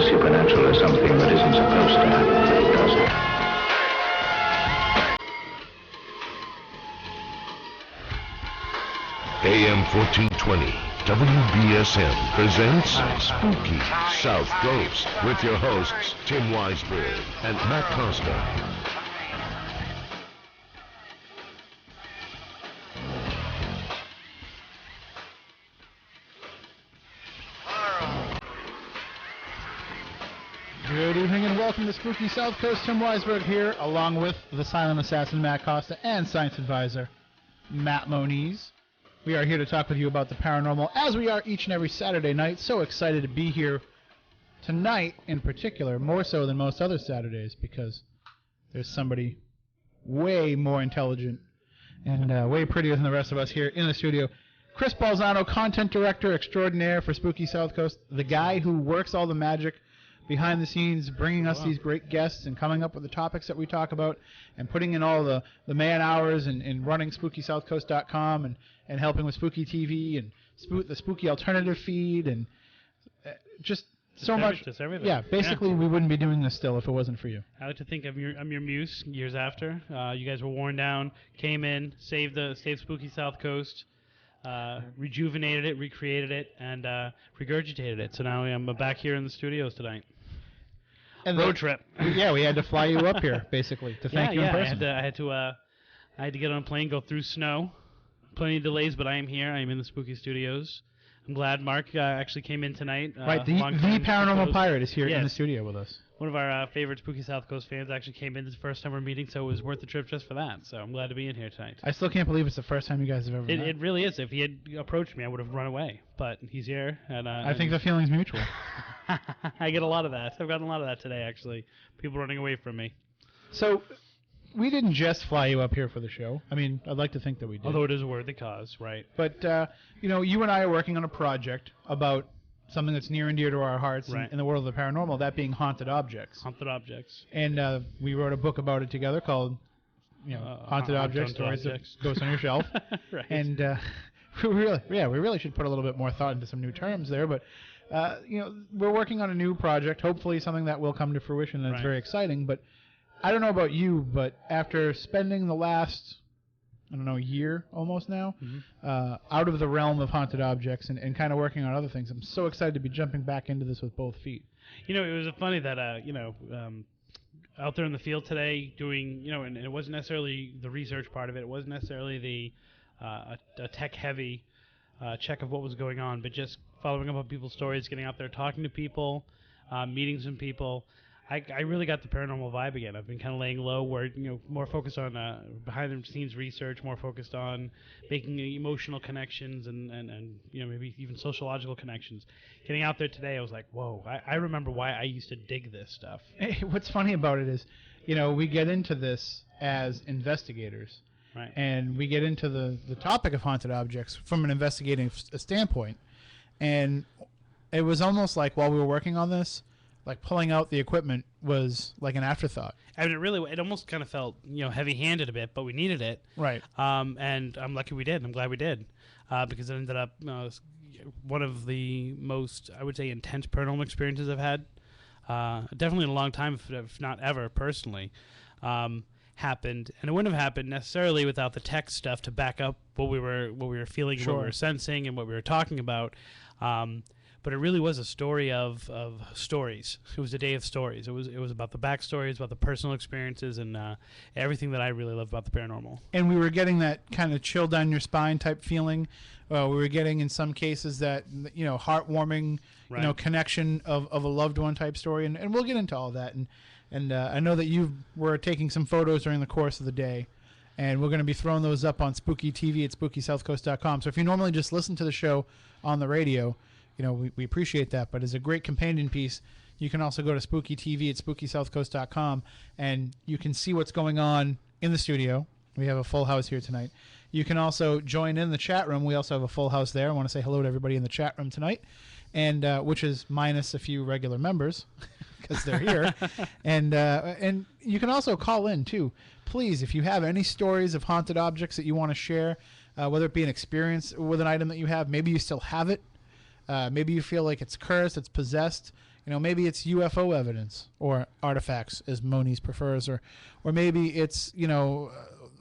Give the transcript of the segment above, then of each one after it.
Supernatural is something that isn't supposed to happen, but it does. AM 1420, WBSM presents Spooky Southcoast with your hosts Tim Weisberg and Matt Costa. Good evening and welcome to Spooky South Coast. Tim Weisberg here, along with the silent assassin Matt Costa and science advisor Matt Moniz. We are here to talk with you about the paranormal, as we are each and every Saturday night. So excited to be here tonight in particular, more so than most other Saturdays, because there's somebody way more intelligent and way prettier than the rest of us here in the studio. Chris Balzano, content director extraordinaire for Spooky South Coast, the guy who works all the magic behind the scenes, bringing us these great guests and coming up with the topics that we talk about and putting in all the man hours and running SpookySouthCoast.com and helping with Spooky TV and the Spooky Alternative feed and just so much. Just everything. Yeah, basically we wouldn't be doing this still if it wasn't for you. I like to think I'm your muse years after. You guys were worn down, came in, saved Spooky South Coast. Rejuvenated it, recreated it, and regurgitated it. So now I'm back here in the studios tonight. And road trip. Yeah, we had to fly you up here basically to thank you in person. I had to get on a plane, go through snow. Plenty of delays, but I am here. I am in the Spooky Studios. I'm glad Mark actually came in tonight. Right, the paranormal pirate is here in the studio with us. One of our favorite Spooky South Coast fans actually came in this first time we're meeting, so it was worth the trip just for that. So I'm glad to be in here tonight. I still can't believe it's the first time you guys have ever met. It really is. If he had approached me, I would have run away. But he's here, and I think the feeling's mutual. I get a lot of that. I've gotten a lot of that today, actually. People running away from me. So we didn't just fly you up here for the show. I mean, I'd like to think that we did. Although it is a worthy cause, right? But, you and I are working on a project about something that's near and dear to our hearts in the world of the paranormal, that being haunted objects. Haunted objects. And we wrote a book about it together called, Haunted Objects, Stories of Ghosts on Your Shelf. Right. And we really should put a little bit more thought into some new terms there. But, we're working on a new project, hopefully something that will come to fruition and it's very exciting. But I don't know about you, but after spending the last year almost now, out of the realm of haunted objects and kind of working on other things, I'm so excited to be jumping back into this with both feet. It was funny that, out there in the field today doing, and it wasn't necessarily the research part of it. It wasn't necessarily the a tech-heavy check of what was going on, but just following up on people's stories, getting out there, talking to people, meeting some people. I really got the paranormal vibe again. I've been kind of laying low, where more focused on behind-the-scenes research, more focused on making emotional connections and maybe even sociological connections. Getting out there today, I was like, whoa! I remember why I used to dig this stuff. Hey, what's funny about it is, we get into this as investigators, right? And we get into the topic of haunted objects from an investigative standpoint, and it was almost like while we were working on this, like pulling out the equipment was like an afterthought. I mean, it almost kind of felt, heavy-handed a bit, but we needed it. Right. And I'm lucky we did. I'm glad we did, because it ended up one of the most, I would say, intense paranormal experiences I've had. Definitely in a long time, if not ever, personally. Happened, and it wouldn't have happened necessarily without the tech stuff to back up what we were feeling, and what we were sensing, and what we were talking about. But it really was a story of stories. It was a day of stories. It was about the backstories, about the personal experiences, and everything that I really love about the paranormal. And we were getting that kind of chill down your spine type feeling. We were getting, in some cases, that heartwarming, connection of a loved one type story. And we'll get into all that. And I know that you were taking some photos during the course of the day. And we're going to be throwing those up on Spooky TV at SpookySouthCoast.com. So if you normally just listen to the show on the radio, we appreciate that, but as a great companion piece, you can also go to Spooky TV at SpookySouthCoast.com, and you can see what's going on in the studio. We have a full house here tonight. You can also join in the chat room. We also have a full house there. I want to say hello to everybody in the chat room tonight. and which is minus a few regular members because they're here. And you can also call in too. Please, if you have any stories of haunted objects that you want to share, whether it be an experience with an item that you have, maybe you still have it, maybe you feel like it's cursed, it's possessed. Maybe it's UFO evidence or artifacts, as Moniz prefers, or maybe it's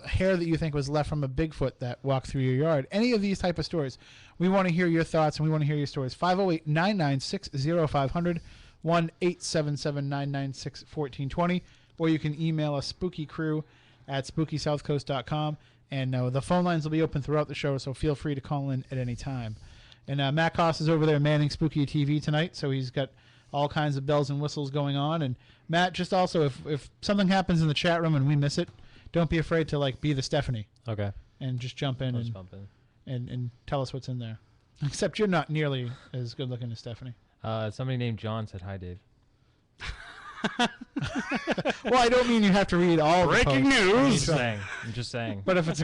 hair that you think was left from a Bigfoot that walked through your yard. Any of these type of stories, we want to hear your thoughts and we want to hear your stories. 508-996-0500, 1-877-996-1420, or you can email us spookykcrew@spookysouthcoast.com, and the phone lines will be open throughout the show, so feel free to call in at any time. And Matt Koss is over there manning Spooky TV tonight, so he's got all kinds of bells and whistles going on. And Matt, just also, if something happens in the chat room and we miss it, don't be afraid to be the Stephanie. Okay. And just jump in and tell us what's in there. Except you're not nearly as good looking as Stephanie. Somebody named John said hi, Dave. Well, I don't mean you have to read all Breaking the news. I'm just saying. But if it's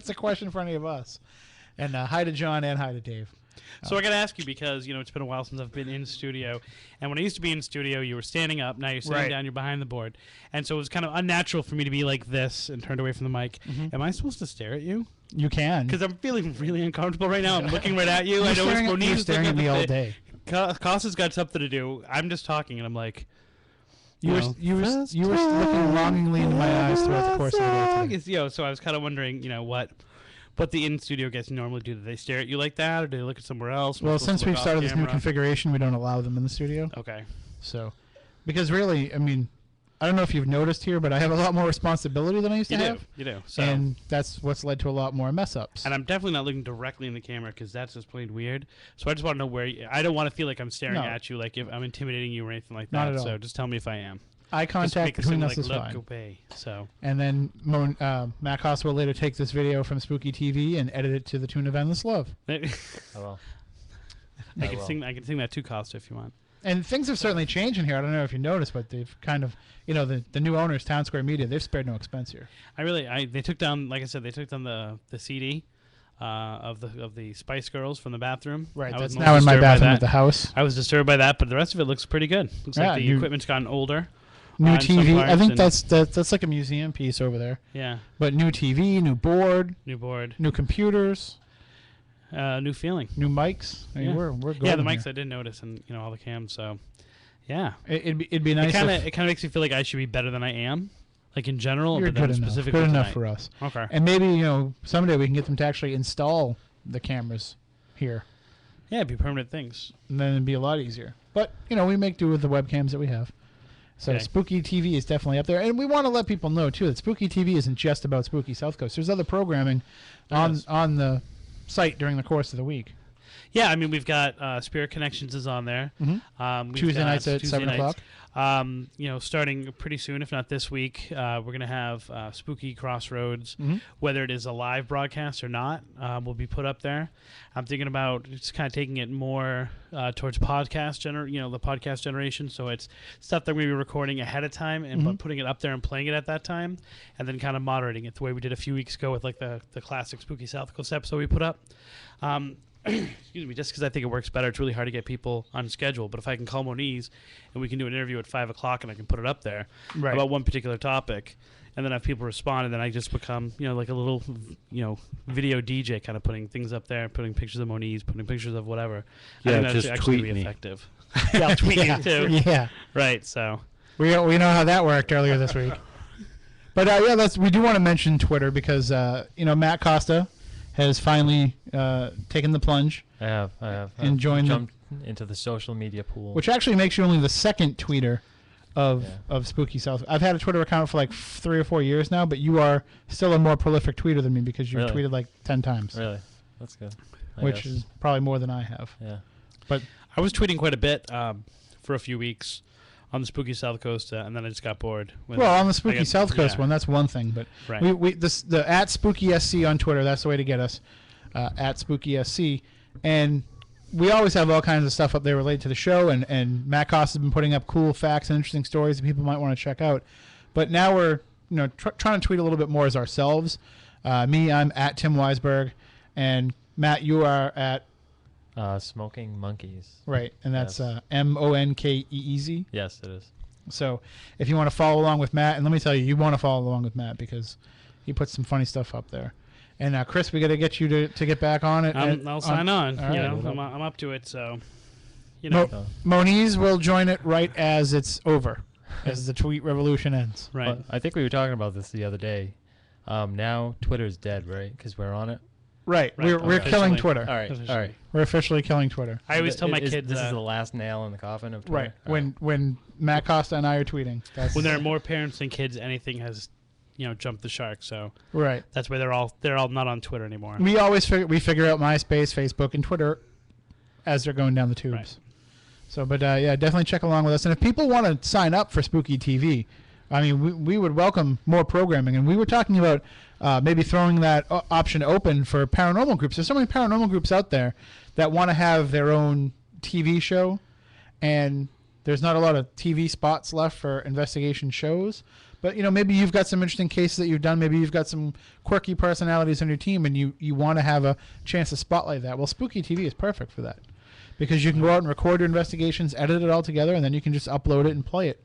a question for any of us. And hi to John and hi to Dave. So I got to ask you because, it's been a while since I've been in studio. And when I used to be in studio, you were standing up. Now you're sitting down. You're behind the board. And so it was kind of unnatural for me to be like this and turned away from the mic. Mm-hmm. Am I supposed to stare at you? You can. Because I'm feeling really uncomfortable right now. I'm looking right at you. You're staring at me all day. Costa's got something to do. I'm just talking, and I'm like... You were looking longingly into my eyes throughout the course of the day today. So I was kind of wondering, what the in-studio guests normally do. Do they stare at you like that, or do they look at somewhere else? Well, since we've started this new configuration, we don't allow them in the studio. Okay. So, because really, I don't know if you've noticed here, but I have a lot more responsibility than I used to have. You do. So. And that's what's led to a lot more mess-ups. And I'm definitely not looking directly in the camera because that's just plain weird. So I just want to know where... I don't want to feel like I'm staring at you, like if I'm intimidating you or anything like that. Not at all. So just tell me if I am. Eye contact between us is fine. Obey, so. And then Matt Koss will later take this video from Spooky TV and edit it to the tune of Endless Love. I will. I can sing that too, Costa, if you want. And things have certainly changed in here. I don't know if you noticed, but they've kind of, the new owners, Town Square Media, they've spared no expense here. They took down, like I said, the CD of the Spice Girls from the bathroom. Right, that's now in my bathroom at the house. I was disturbed by that, but the rest of it looks pretty good. Looks like the equipment's gotten older. New TV. I think that's like a museum piece over there. Yeah. But new TV, new board, new computers, new feeling, new mics. We're good. Yeah, the mics I did notice, and all the cams. So, yeah, it'd be nice. It kind of makes me feel like I should be better than I am, like in general. You're but good enough. Specifically good enough tonight. for us. Okay. And maybe someday we can get them to actually install the cameras here. Yeah, it'd be permanent things. And then it'd be a lot easier. But we make do with the webcams that we have. So okay. Spooky TV is definitely up there. And we want to let people know, too, that Spooky TV isn't just about Spooky South Coast. There's other programming on the site during the course of the week. Yeah, we've got Spirit Connections is on there. Mm-hmm. Tuesday nights at 7 o'clock. Starting pretty soon, if not this week, we're going to have Spooky Crossroads, whether it is a live broadcast or not, will be put up there. I'm thinking about just kind of taking it more towards podcast the podcast generation. So it's stuff that we're going to be recording ahead of time and but putting it up there and playing it at that time, and then kind of moderating it the way we did a few weeks ago with like the classic Spooky South Coast episode we put up. Excuse me, just because I think it works better. It's really hard to get people on schedule. But if I can call Moniz and we can do an interview at 5 o'clock and I can put it up there about one particular topic, and then have people respond, and then I just become, like a little, video DJ, kind of putting things up there, putting pictures of Moniz, putting pictures of whatever. Yeah, I think that's actually tweet me. Effective. Yeah, I'll tweet you too. Yeah. Right, so. We know how that worked earlier this week. But we do want to mention Twitter because, Matt Costa has finally taken the plunge. I have. And jumped into the social media pool. Which actually makes you only the second tweeter of Spooky South. I've had a Twitter account for like 3 or 4 years now, but you are still a more prolific tweeter than me because you've tweeted like 10 times. Really? That's good. Which is probably more than I have. Yeah. But I was tweeting quite a bit for a few weeks on the Spooky South Coast, and then I just got bored. On the Spooky South Coast one, that's one thing. But the at Spooky SC on Twitter, that's the way to get us, at Spooky SC. And we always have all kinds of stuff up there related to the show, and Matt Koss has been putting up cool facts and interesting stories that people might want to check out. But now we're trying to tweet a little bit more as ourselves. Me, I'm at Tim Weisberg, and Matt, you are at Smoking Monkeys. Right, and that's Yes. Monkeez. Yes, it is. So if you want to follow along with Matt, and let me tell you, you want to follow along with Matt because he puts some funny stuff up there. And Chris, we got to get you to get back on it. I'll sign on. All right. I'm up to it. So, you know, Moniz will join it right as it's over, as the tweet revolution ends. right. Well, I think we were talking about this the other day. Now Twitter's dead, right? Because we're on it. Right, Right, we're okay. killing Officially. Twitter. All right. All right. We're officially killing Twitter. I always tell my kids this is the last nail in the coffin of Right, Twitter. when Matt Costa and I are tweeting. That's when there are more parents than kids, anything has, jumped the shark. So right. that's why they're all not on Twitter anymore. We always figure out MySpace, Facebook, and Twitter as they're going down the tubes. Right. So, but yeah, definitely check along with us. And if people want to sign up for Spooky TV, I mean, we would welcome more programming. And we were talking about maybe throwing that option open for paranormal groups. There's so many paranormal groups out there that want to have their own TV show, and there's not a lot of TV spots left for investigation shows. But, maybe you've got some interesting cases that you've done. Maybe you've got some quirky personalities on your team, and you want to have a chance to spotlight that. Well, Spooky TV is perfect for that because you can go out and record your investigations, edit it all together, and then you can just upload it and play it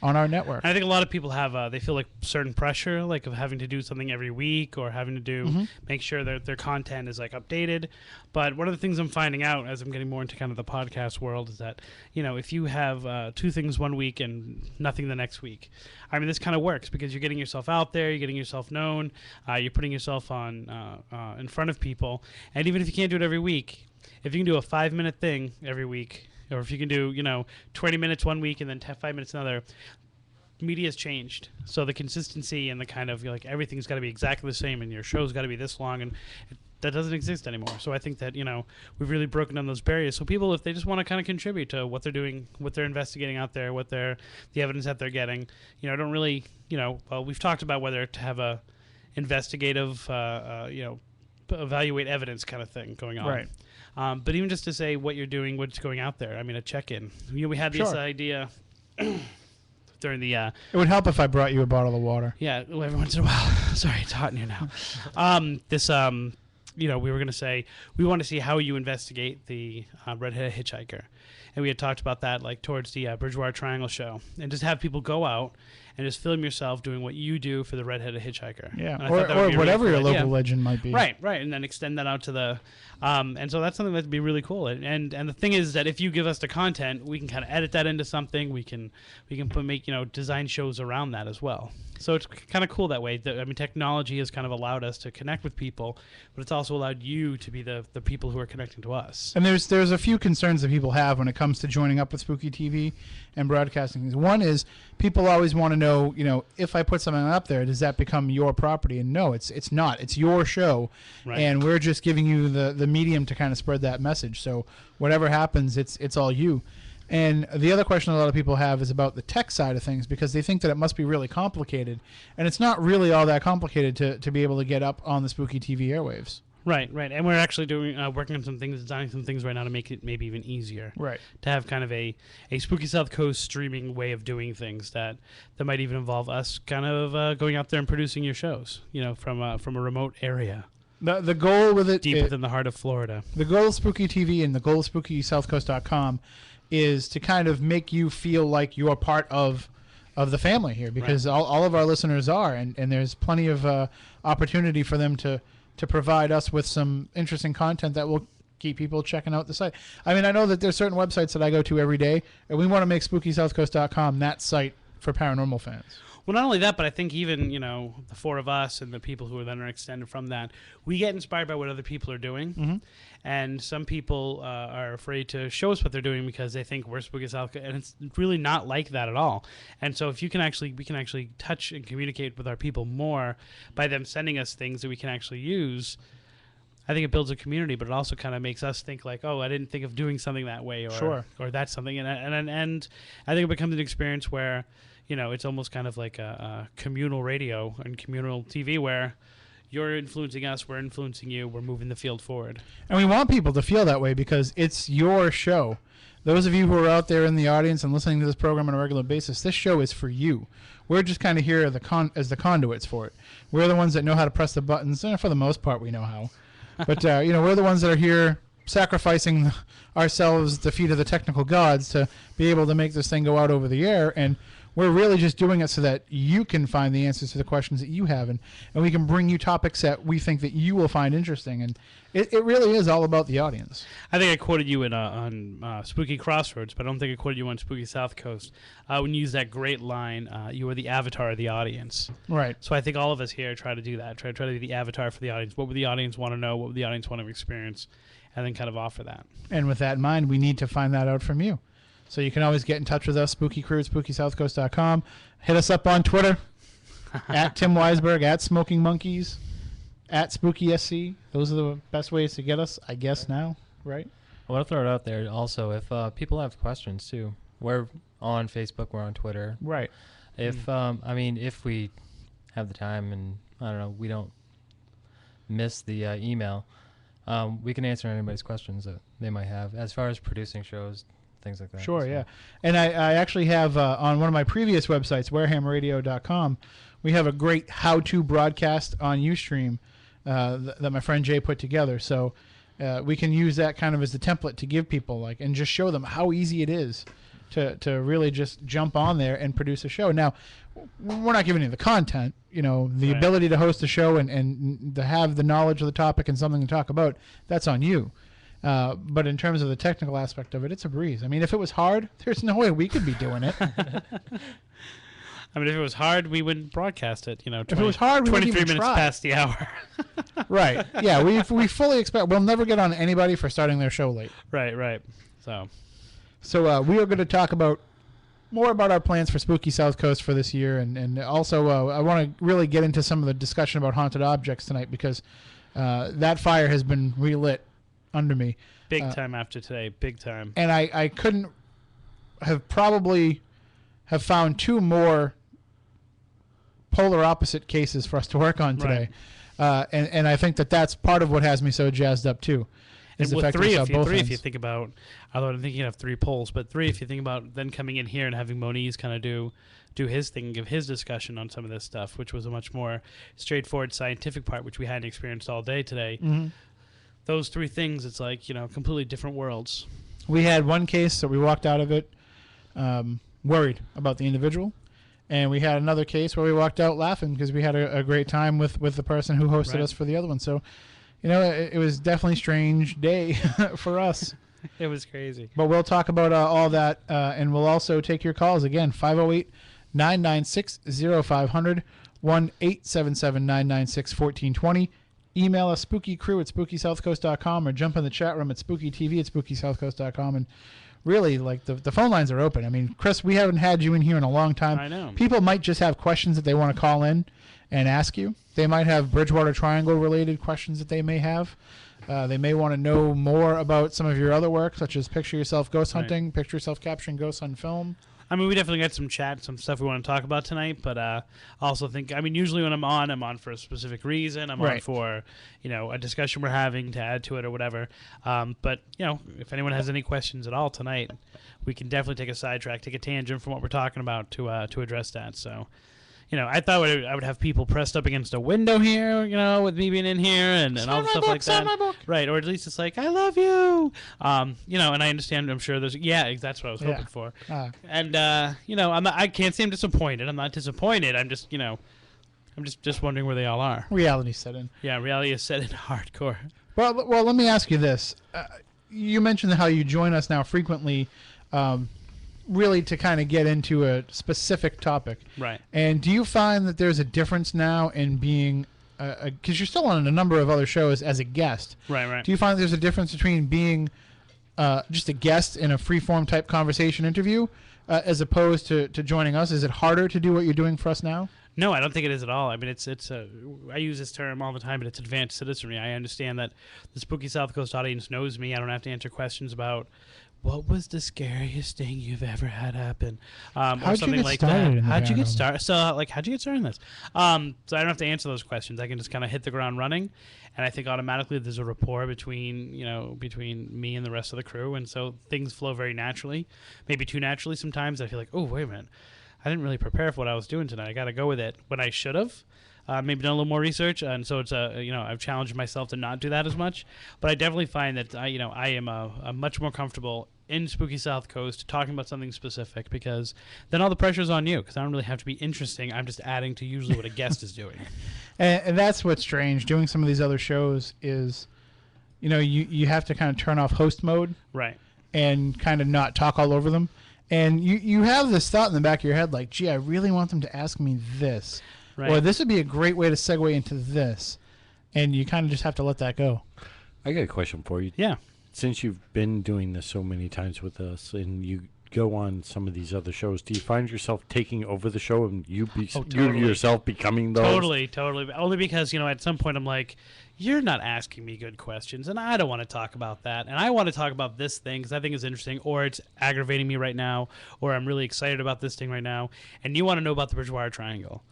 on our network. I think a lot of people have they feel like certain pressure, like of having to do something every week or having to do make sure that their content is like updated. But one of the things I'm finding out as I'm getting more into kind of the podcast world is that if you have 2 things one week and nothing the next week, I mean this kind of works because you're getting yourself out there, you're getting yourself known, you're putting yourself on in front of people, and even if you can't do it every week, if you can do a 5-minute thing every week. Or if you can do, 20 minutes one week and then 5 minutes another, media's changed. So the consistency and the kind of, everything's got to be exactly the same and your show's got to be this long, and that doesn't exist anymore. So I think that, we've really broken down those barriers. So people, if they just want to kind of contribute to what they're doing, what they're investigating out there, the evidence that they're getting, don't really, well, we've talked about whether to have a investigative, evaluate evidence kind of thing going on. Right. But even just to say what you're doing, what's going out there. I mean, a check-in. We had this Sure. idea during the It would help if I brought you a bottle of water. every once in a while. Sorry, it's hot in here now. We were going to say we want to see how you investigate the redheaded hitchhiker, and we had talked about that like towards the Bridgewater Triangle show, and just have people go out and just film yourself doing what you do for the redheaded hitchhiker. Yeah, And I thought that would or be a whatever really your cool local idea. legend might be. Right, and then extend that out to the, and so that's something that'd be really cool. And the thing is that if you give us the content, we can kind of edit that into something. We can make design shows around that as well. So it's kind of cool that way. Technology has kind of allowed us to connect with people, but it's also allowed you to be the people who are connecting to us. And there's a few concerns that people have when it comes to joining up with Spooky TV and broadcasting things. One is people always want to know, if I put something up there, does that become your property? And no, it's not. It's your show, Right. and we're just giving you the medium to kind of spread that message. So whatever happens, it's all you. And the other question a lot of people have is about the tech side of things because they think that it must be really complicated, and it's not really all that complicated to be able to get up on the Spooky TV airwaves. Right, and we're actually doing working on some things, designing some things right now to make it maybe even easier. Right. To have kind of a Spooky South Coast streaming way of doing things that might even involve us kind of going out there and producing your shows, from a remote area. The goal with it Deep within the heart of Florida. The goal of Spooky TV and the goal of SpookySouthCoast.com is to kind of make you feel like you're part of the family here because all of our listeners are, and there's plenty of opportunity for them to provide us with some interesting content that will keep people checking out the site. I mean, I know that there's certain websites that I go to every day, and we want to make SpookySouthCoast.com that site for paranormal fans. Well, not only that, but I think even, the 4 of us and the people who are then extended from that, we get inspired by what other people are doing. Mm-hmm. And some people are afraid to show us what they're doing because they think we're Spooky South, and it's really not like that at all. And so if we can actually touch and communicate with our people more by them sending us things that we can actually use, I think it builds a community, but it also kind of makes us think like, oh, I didn't think of doing something that way, or that's something. And I think it becomes an experience where, it's almost kind of like a communal radio and communal TV where you're influencing us, we're influencing you, we're moving the field forward. And we want people to feel that way because it's your show. Those of you who are out there in the audience and listening to this program on a regular basis, this show is for you. We're just kind of here as the conduits for it. We're the ones that know how to press the buttons, and for the most part we know how. But, we're the ones that are here sacrificing ourselves at the feet of the technical gods to be able to make this thing go out over the air, and we're really just doing it so that you can find the answers to the questions that you have, and we can bring you topics that we think that you will find interesting, and it really is all about the audience. I think I quoted you on Spooky Crossroads, but I don't think I quoted you on Spooky South Coast. When you use that great line, you are the avatar of the audience. Right. So I think all of us here try to do that, try to be the avatar for the audience. What would the audience want to know? What would the audience want to experience? And then kind of offer that. And with that in mind, we need to find that out from you. So you can always get in touch with us, spookycrew@SpookySouthCoast.com. Hit us up on Twitter, at Tim Weisberg, at Smoking Monkeys, at SpookySC. Those are the best ways to get us, I guess, now, right? I want to throw it out there also. If people have questions, too, we're on Facebook, we're on Twitter. Right. If if we have the time and, I don't know, we don't miss the email, we can answer anybody's questions that they might have as far as producing shows, things like that. Sure, yeah. And I actually have on one of my previous websites, warehamradio.com, we have a great how-to broadcast on Ustream that my friend Jay put together. So we can use that kind of as the template to give people, and just show them how easy it is to really just jump on there and produce a show. Now, we're not giving you the content, the right. ability to host a show and to have the knowledge of the topic and something to talk about, that's on you. But in terms of the technical aspect of it, it's a breeze. I mean, if it was hard, there's no way we could be doing it. I mean, if it was hard, we wouldn't broadcast it. 20, if it was hard, we 23 wouldn't even minutes try. Past the hour. Right. Yeah, we fully expect we'll never get on anybody for starting their show late. Right. So we are going to talk more about our plans for Spooky South Coast for this year, and also I want to really get into some of the discussion about haunted objects tonight, because that fire has been relit under me. Big time after today. Big time. And I couldn't have probably have found two more polar opposite cases for us to work on today. Right. And I think that's part of what has me so jazzed up too. And with three, if you think about, although I'm thinking of 3 polls, but 3 if you think about then coming in here and having Moniz kind of do his thing, give his discussion on some of this stuff, which was a much more straightforward scientific part, which we hadn't experienced all day today. Mm-hmm. Those 3 things, it's like, completely different worlds. We had one case that we walked out of it worried about the individual. And we had another case where we walked out laughing because we had a great time with the person who hosted us for the other one. So, it was definitely a strange day for us. It was crazy. But we'll talk about all that, and we'll also take your calls. Again, 508-996-0500, 1-877-996-1420. Email us, spookycrew@spookysouthcoast.com, or jump in the chat room at spookytv@spookysouthcoast.com. And really, the phone lines are open. I mean, Chris, we haven't had you in here in a long time. I know. People might just have questions that they want to call in and ask you. They might have Bridgewater Triangle-related questions that they may have. They may want to know more about some of your other work, such as picture yourself ghost hunting, picture yourself capturing ghosts on film. I mean, we definitely got some chat, some stuff we want to talk about tonight, but I also think, usually when I'm on for a specific reason. I'm on for, a discussion we're having to add to it or whatever. But, if anyone has any questions at all tonight, we can definitely take a sidetrack, take a tangent from what we're talking about to address that. So, I thought I would have people pressed up against a window here, with me being in here and all the stuff like that. My book. Right, or at least it's like, I love you. And I understand, I'm sure there's, that's what I was hoping for. And, I can't say I'm disappointed. I'm not disappointed. I'm just, I'm just wondering where they all are. Reality set in. Yeah, reality is set in hardcore. Well, let me ask you this. You mentioned how you join us now frequently, really to kind of get into a specific topic. Right. And do you find that there's a difference now in being, because you're still on a number of other shows as a guest. Right. Do you find that there's a difference between being just a guest in a free-form type conversation interview as opposed to joining us? Is it harder to do what you're doing for us now? No, I don't think it is at all. I mean, I use this term all the time, but it's advanced citizenry. I understand that the Spooky South Coast audience knows me. I don't have to answer questions about what was the scariest thing you've ever had happen, or something like that. How'd you get started? So, how'd you get started in this? So I don't have to answer those questions. I can just kind of hit the ground running, and I think automatically there's a rapport between me and the rest of the crew, and so things flow very naturally, maybe too naturally sometimes. I feel like, oh, wait a minute, I didn't really prepare for what I was doing tonight. I got to go with it when I should have. maybe done a little more research, and so it's I've challenged myself to not do that as much. But I definitely find that I am much more comfortable in Spooky South Coast talking about something specific, because then all the pressure's on you, because I don't really have to be interesting. I'm just adding to usually what a guest is doing. And that's what's strange. Doing some of these other shows is, you have to kind of turn off host mode, Right. and kind of not talk all over them. And you have this thought in the back of your head, like, gee, I really want them to ask me this. Right. Or this would be a great way to segue into this. And you kind of just have to let that go. I got a question for you. Yeah. Since you've been doing this so many times with us, and you go on some of these other shows, do you find yourself taking over the show and you totally. yourself becoming those? Totally. Only because, at some point I'm like, you're not asking me good questions, and I don't want to talk about that. And I want to talk about this thing because I think it's interesting, or it's aggravating me right now, or I'm really excited about this thing right now, and you want to know about the Bridgewater Triangle.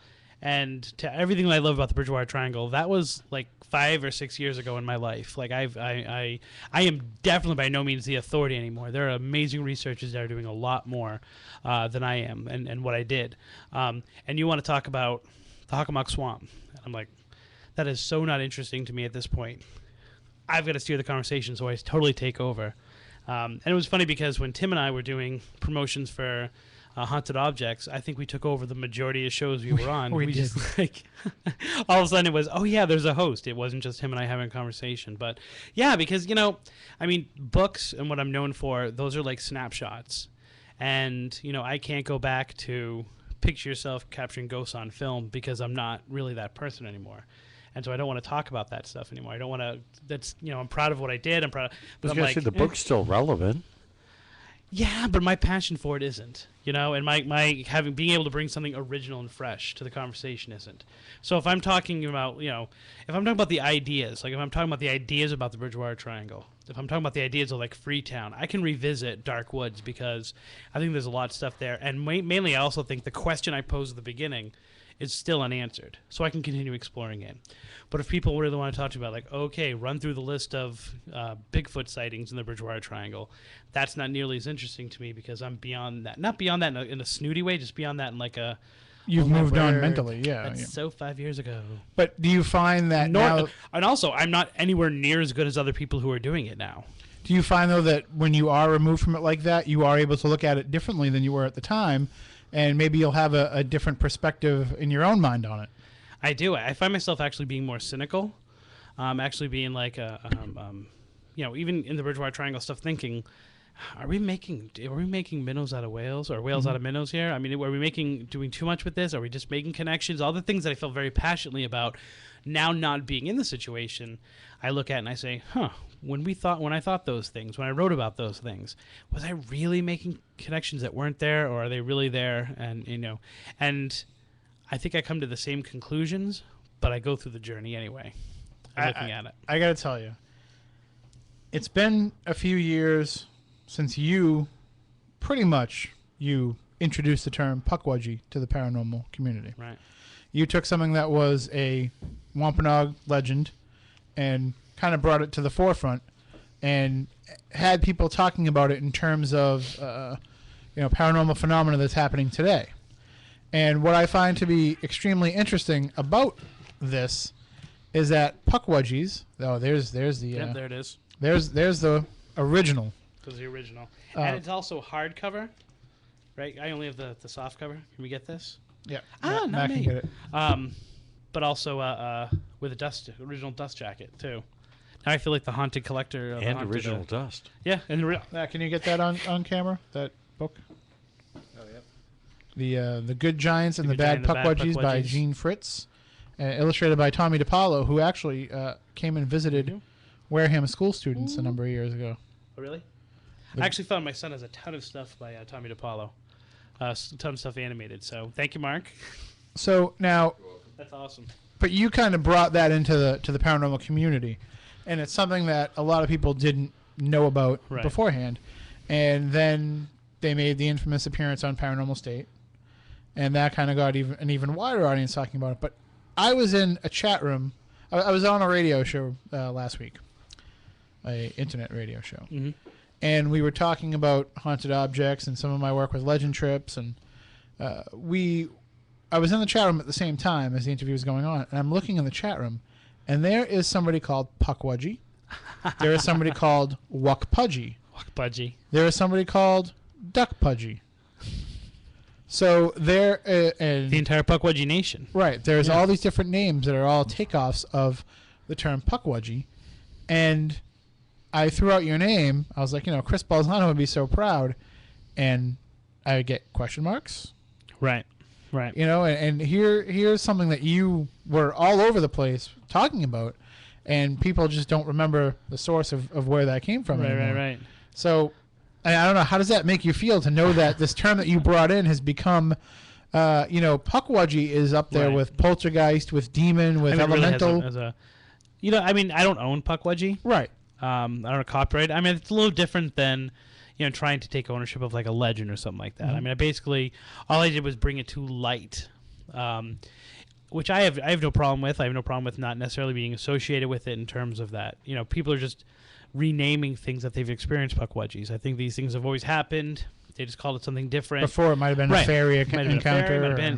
And to everything that I love about the Bridgewater Triangle, that was like 5 or 6 years ago in my life. Like I am definitely by no means the authority anymore. There are amazing researchers that are doing a lot more than I am and what I did. And you want to talk about the Hockomock Swamp. I'm like, that is so not interesting to me at this point. I've got to steer the conversation, so I totally take over. And it was funny because when Tim and I were doing promotions for Haunted Objects, I think we took over the majority of shows we were on. We did. Just like all of a sudden it was, oh yeah, there's a host. It wasn't just him and I having a conversation. But yeah, because books and what I'm known for, those are like snapshots. And I can't go back to picture yourself capturing ghosts on film because I'm not really that person anymore. And so I don't want to talk about that stuff anymore. I don't want to. That's I'm proud of what I did. I'm proud. But I'm like, the book's still relevant. Yeah, but my passion for it isn't, and my being able to bring something original and fresh to the conversation isn't. So if I'm talking about, if I'm talking about the ideas, like if I'm talking about the ideas about the Bridgewater Triangle, if I'm talking about the ideas of like Freetown, I can revisit Dark Woods because I think there's a lot of stuff there. And mainly I also think the question I posed at the beginning is still unanswered, so I can continue exploring it. But if people really want to talk to me about, like, okay, run through the list of Bigfoot sightings in the Bridgewater Triangle, that's not nearly as interesting to me because I'm beyond that. Not beyond that in a snooty way, just beyond that in like a... You've moved on mentally, yeah. That's so 5 years ago. But do you find that now... And also, I'm not anywhere near as good as other people who are doing it now. Do you find, though, that when you are removed from it like that, you are able to look at it differently than you were at the time, and maybe you'll have a different perspective in your own mind on it? I do. I find myself actually being more cynical, actually being like, even in the Bridgewater Triangle stuff, thinking, are we making minnows out of whales or whales out of minnows here? I mean, are we doing too much with this? Are we just making connections? All the things that I feel very passionately about now, not being in the situation, I look at and I say, when I thought those things, when I wrote about those things, was I really making connections that weren't there, or are they really there? And and I think I come to the same conclusions, but I go through the journey anyway, looking at it. I got to tell you, it's been a few years since you introduced the term Pukwudgie to the paranormal community. Right. You took something that was a Wampanoag legend and kind of brought it to the forefront and had people talking about it in terms of paranormal phenomena that's happening today. And what I find to be extremely interesting about this is that Pukwudgies, there's the there it is. There's the original. There's the original. And it's also hardcover, right? I only have the soft cover. Can we get this? Yeah. Not Matt me. can get it. But also with a original dust jacket too. Now I feel like the haunted collector. Of And haunted, original dust. Yeah, and Matt, can you get that on camera? That book. Oh yep. The Good Giants and the Bad Pukwudgies by Gene Fritz, illustrated by Tommy DiPaolo, who actually came and visited Wareham school students a number of years ago. Oh really? I actually found my son has a ton of stuff by Tommy DiPaolo. A ton of stuff animated. So thank you, Mark. So now, that's awesome. But you kind of brought that into the paranormal community, and it's something that a lot of people didn't know about beforehand. And then they made the infamous appearance on Paranormal State, and that kind of got an even wider audience talking about it. But I was in a chat room. I was on a radio show last week, an internet radio show. Mm-hmm. And we were talking about haunted objects and some of my work with Legend Trips, and we I was in the chat room at the same time as the interview was going on, and I'm looking in the chat room, and there is somebody called Puckwudgie. There is somebody called Wuckpudgy. Wuckpudgy. There is somebody called Duckpudgy. So there, The entire Puckwudgie Nation. right, there's all these different names that are all takeoffs of the term Puckwudgie, and I threw out your name. I was like, Chris Balzano would be so proud, and I get question marks. Right. Right. And here's something that you were all over the place talking about, and people just don't remember the source of where that came from anymore. Right. So, I don't know, how does that make you feel to know that this term that you brought in has become, Puckwudgie is up there with poltergeist, with demon, with elemental. Really I don't own Puckwudgie. Right. I don't know copyright. I mean, it's a little different than, trying to take ownership of like a legend or something like that. Mm-hmm. I mean, all I did was bring it to light, which I have no problem with. I have no problem with not necessarily being associated with it in terms of that. People are just renaming things that they've experienced Puckwudgies. I think these things have always happened. They just called it something different. Before it might have been a fairy encounter.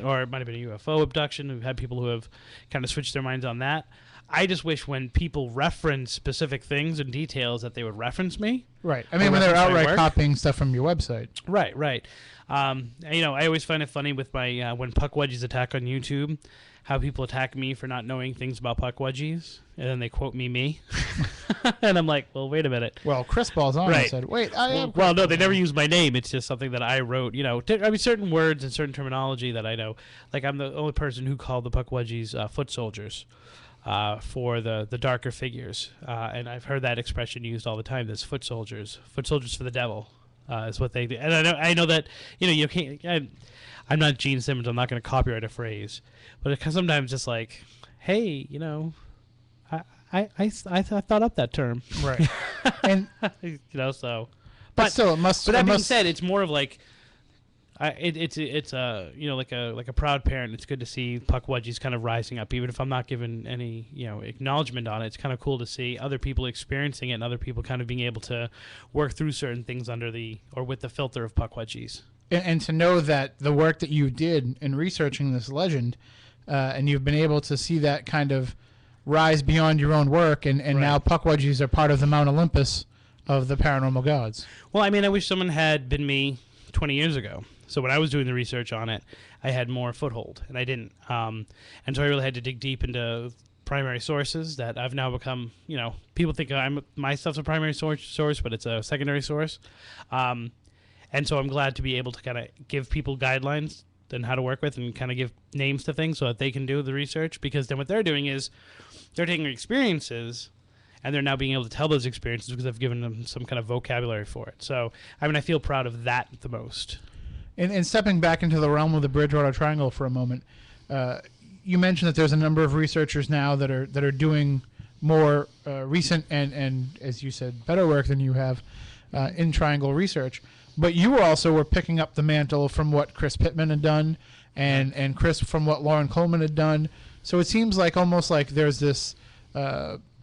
Or it might have been a UFO abduction. We've had people who have kind of switched their minds on that. I just wish when people reference specific things and details that they would reference me. Right. I mean, when they're outright copying stuff from your website. Right. I always find it funny with my when Puckwudgies attack on YouTube, how people attack me for not knowing things about Puckwudgies, and then they quote me. And I'm like, well, wait a minute. Well, Chris Balzano said, wait, well, no, they never use my name. It's just something that I wrote. Certain words and certain terminology that I know. Like, I'm the only person who called the Puckwudgies foot soldiers. For the darker figures, and I've heard that expression used all the time. There's foot soldiers for the devil, is what they do. And I know that you can't. I'm not Gene Simmons. I'm not going to copyright a phrase, but it sometimes just like, hey, I thought up that term, right? And so. But still, it must. But that being said, it's more of like. It's like a proud parent. It's good to see Puckwudgies kind of rising up, even if I'm not given any acknowledgement on it. It's kind of cool to see other people experiencing it and other people kind of being able to work through certain things with the filter of Puckwudgies. And to know that the work that you did in researching this legend, and you've been able to see that kind of rise beyond your own work, and now Puckwudgies are part of the Mount Olympus of the paranormal gods. Well, I mean, I wish someone had been me 20 years ago. So when I was doing the research on it, I had more foothold, and I didn't. And so I really had to dig deep into primary sources that I've now become, people think my stuff's a primary source, but it's a secondary source. And so I'm glad to be able to kind of give people guidelines on how to work with and kind of give names to things so that they can do the research, because then what they're doing is they're taking experiences and they're now being able to tell those experiences because I've given them some kind of vocabulary for it. So, I mean, I feel proud of that the most. And stepping back into the realm of the Bridgewater Triangle for a moment, you mentioned that there's a number of researchers now that are doing more recent and as you said, better work than you have in triangle research. But you also were picking up the mantle from what Chris Pittman had done, and Chris from what Lauren Coleman had done. So it seems like almost like there's this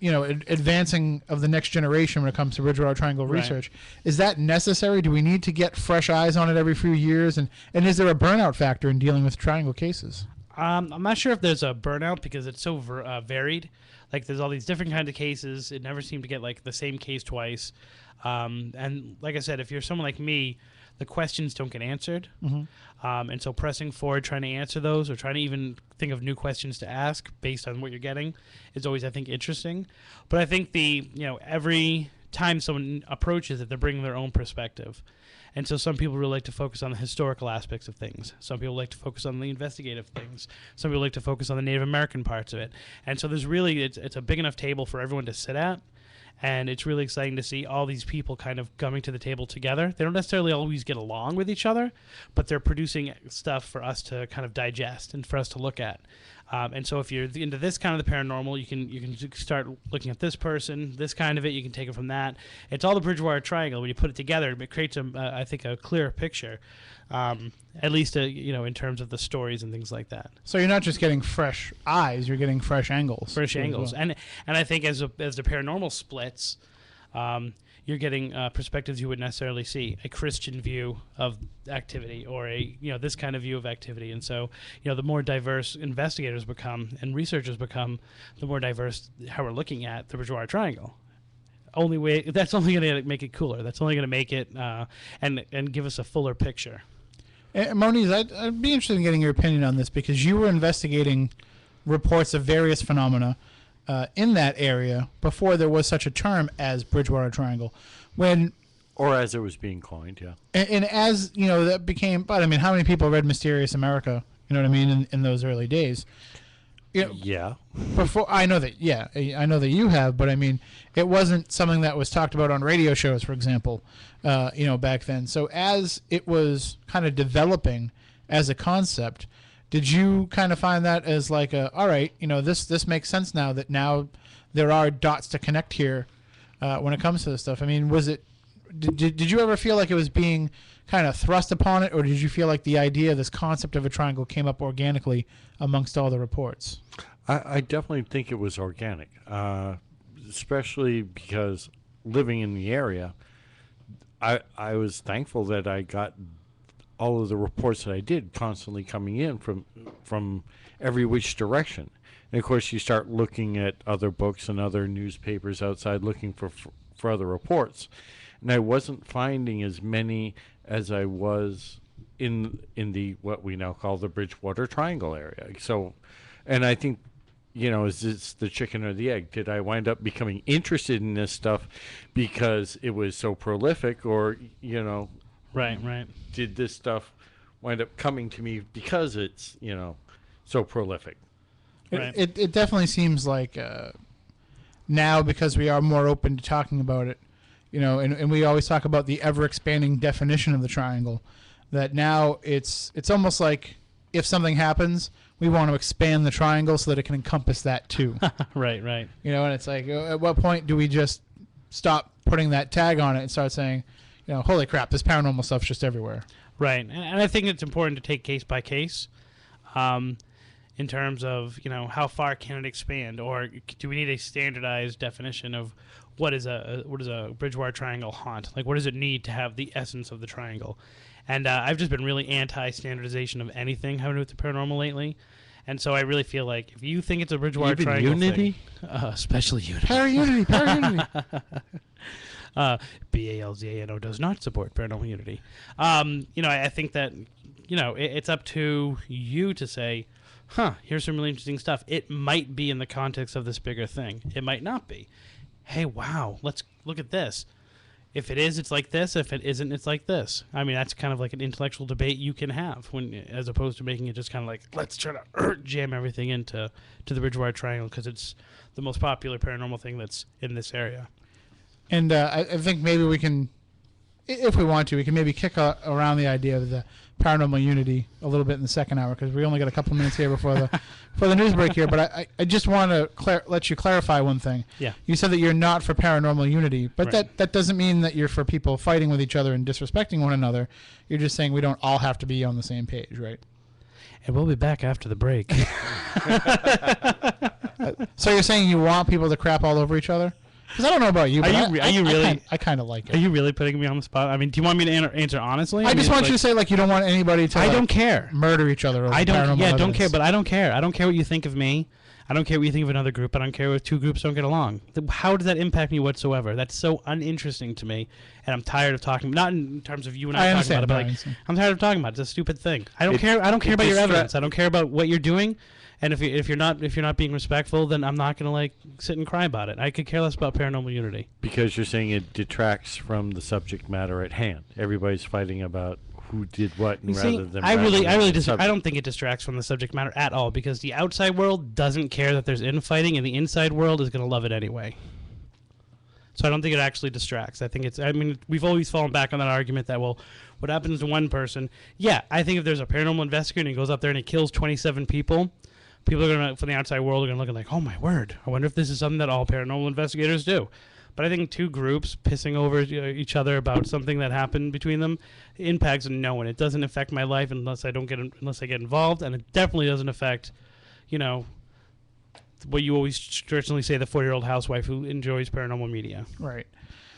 advancing of the next generation when it comes to Bridgewater Triangle research. Is that necessary? Do we need to get fresh eyes on it every few years? And is there a burnout factor in dealing with triangle cases? I'm not sure if there's a burnout because it's so varied. Like, there's all these different kinds of cases. It never seemed to get, like, the same case twice. And like I said, if you're someone like me, the questions don't get answered. Mm-hmm. And so pressing forward, trying to answer those, or trying to even think of new questions to ask based on what you're getting is always, I think, interesting. But I think every time someone approaches it, they're bringing their own perspective. And so some people really like to focus on the historical aspects of things. Some people like to focus on the investigative things. Some people like to focus on the Native American parts of it. And so there's really, it's a big enough table for everyone to sit at. And it's really exciting to see all these people kind of coming to the table together. They don't necessarily always get along with each other, but they're producing stuff for us to kind of digest and for us to look at. And so if you're into this kind of the paranormal, you can start looking at this person, this kind of it. You can take it from that. It's all the Bridgewater Triangle. When you put it together, it creates, I think, a clearer picture, at least in terms of the stories and things like that. So you're not just getting fresh eyes; you're getting fresh angles. Fresh angles, well. And I think as the paranormal splits, You're getting perspectives you wouldn't necessarily see, a Christian view of activity or this kind of view of activity. And so, the more diverse investigators become and researchers become, the more diverse how we're looking at the Bridgewater Triangle. That's only going to make it cooler. That's only going to make it and give us a fuller picture. Moniz, I'd be interested in getting your opinion on this because you were investigating reports of various phenomena in that area before there was such a term as Bridgewater Triangle. Or as it was being coined, yeah. And as, that became, but I mean, how many people read Mysterious America, you know what I mean, in those early days? Yeah. Before I know that you have, but I mean, it wasn't something that was talked about on radio shows, for example, back then. So as it was kind of developing as a concept, did you kind of find that as like all right, this makes sense now that now there are dots to connect here when it comes to this stuff? I mean, did you ever feel like it was being kind of thrust upon it, or did you feel like the idea, this concept of a triangle came up organically amongst all the reports? I definitely think it was organic, especially because living in the area, I was thankful that I got all of the reports that I did constantly coming in from every which direction. And of course, you start looking at other books and other newspapers outside looking for other reports. And I wasn't finding as many as I was in the what we now call the Bridgewater Triangle area. So, and I think, is this the chicken or the egg? Did I wind up becoming interested in this stuff because it was so prolific, or Right. did this stuff wind up coming to me because it's so prolific? Right. It definitely seems like now, because we are more open to talking about it, and we always talk about the ever-expanding definition of the triangle, that now it's almost like if something happens, we want to expand the triangle so that it can encompass that too. Right. And it's like, at what point do we just stop putting that tag on it and start saying, holy crap, this paranormal stuff's just everywhere? Right. And I think it's important to take case by case in terms of, how far can it expand, or do we need a standardized definition of what is a Bridgewater Triangle haunt? Like, what does it need to have the essence of the triangle? And I've just been really anti-standardization of anything having to do with the paranormal lately. And so I really feel like if you think it's a Bridgewater Even Triangle Unity? thing, especially Unity. Para-unity. BALZANO does not support paranormal unity. I think that, it's up to you to say, here's some really interesting stuff. It might be in the context of this bigger thing. It might not be. Hey, wow, let's look at this. If it is, it's like this. If it isn't, it's like this. I mean, that's kind of like an intellectual debate you can have, as opposed to making it just kind of like, let's try to jam everything into the Bridgewater Triangle because it's the most popular paranormal thing that's in this area. And I think maybe we can, if we want to, we can maybe kick around the idea of the paranormal unity a little bit in the second hour, because we only got a couple minutes here before the news break here. But I just want to let you clarify one thing. Yeah. You said that you're not for paranormal unity, but Right. that doesn't mean that you're for people fighting with each other and disrespecting one another. You're just saying we don't all have to be on the same page, right? And we'll be back after the break. So you're saying you want people to crap all over each other? Because I don't know about you, but Are you really? I kind of like it. Are you really putting me on the spot? I mean, do you want me to answer honestly? I just want you to say like you don't want anybody to. I don't care. Murder each other. Over I don't. paranormal Yeah, don't evidence. care. But I don't care. I don't care what you think of me. I don't care what you think of another group. I don't care if two groups don't get along. How does that impact me whatsoever? That's so uninteresting to me, and I'm tired of talking. Not in terms of you and I talking about it, but like, I'm tired of talking about it. It's a stupid thing. I don't care. I don't care about your evidence. I don't care about what you're doing. And if you're not being respectful, then I'm not gonna like sit and cry about it. I could care less about paranormal unity. Because you're saying it detracts from the subject matter at hand. Everybody's fighting about who did what, and rather than I really the disagree. I subject. don't think it distracts from the subject matter at all, because the outside world doesn't care that there's infighting, and the inside world is gonna love it anyway. So I don't think it actually distracts. I think we've always fallen back on that argument that, well, what happens to one person? Yeah, I think if there's a paranormal investigator and he goes up there and he kills 27 people, people are gonna, from the outside world, are gonna look like, oh my word, I wonder if this is something that all paranormal investigators do. But I think two groups pissing over each other about something that happened between them impacts no one. It doesn't affect my life unless I get involved, and it definitely doesn't affect, what you always traditionally say, the 4-year-old housewife who enjoys paranormal media. Right.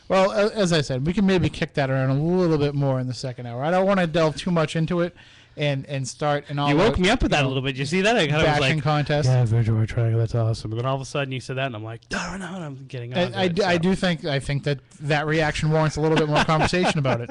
Well, as I said, we can maybe kick that around a little bit more in the second hour. I don't want to delve too much into it and start an all. You woke me up with that a little bit. You see that? I kind of was bashing like, contest. yeah, virtual triangle, that's awesome. And then all of a sudden you said that, and I'm like, no, I'm getting on. I think that reaction warrants a little bit more conversation about it,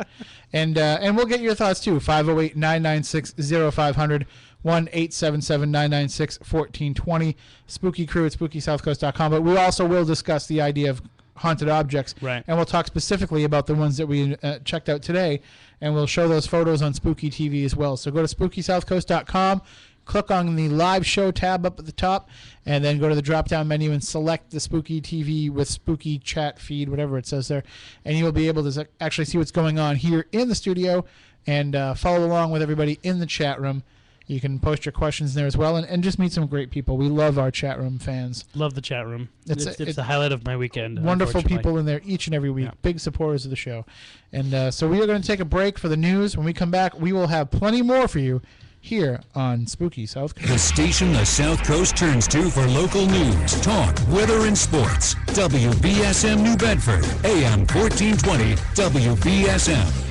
and we'll get your thoughts too. 508-996-0500. 1-877-996-1420. Spooky Crew at SpookySouthcoast.com. But we also will discuss the idea of haunted objects. Right. And we'll talk specifically about the ones that we checked out today. And we'll show those photos on Spooky TV as well. So go to SpookySouthcoast.com. Click on the live show tab up at the top. And then go to the drop-down menu and select the Spooky TV with Spooky Chat feed, whatever it says there. And you will be able to actually see what's going on here in the studio and follow along with everybody in the chat room. You can post your questions there as well, and just meet some great people. We love our chat room fans. Love the chat room. It's the highlight of my weekend. Wonderful people in there each and every week. Yeah. Big supporters of the show. And so we are going to take a break for the news. When we come back, we will have plenty more for you here on Spooky South Coast. The station the South Coast turns to for local news, talk, weather, and sports. WBSM New Bedford, AM 1420, WBSM.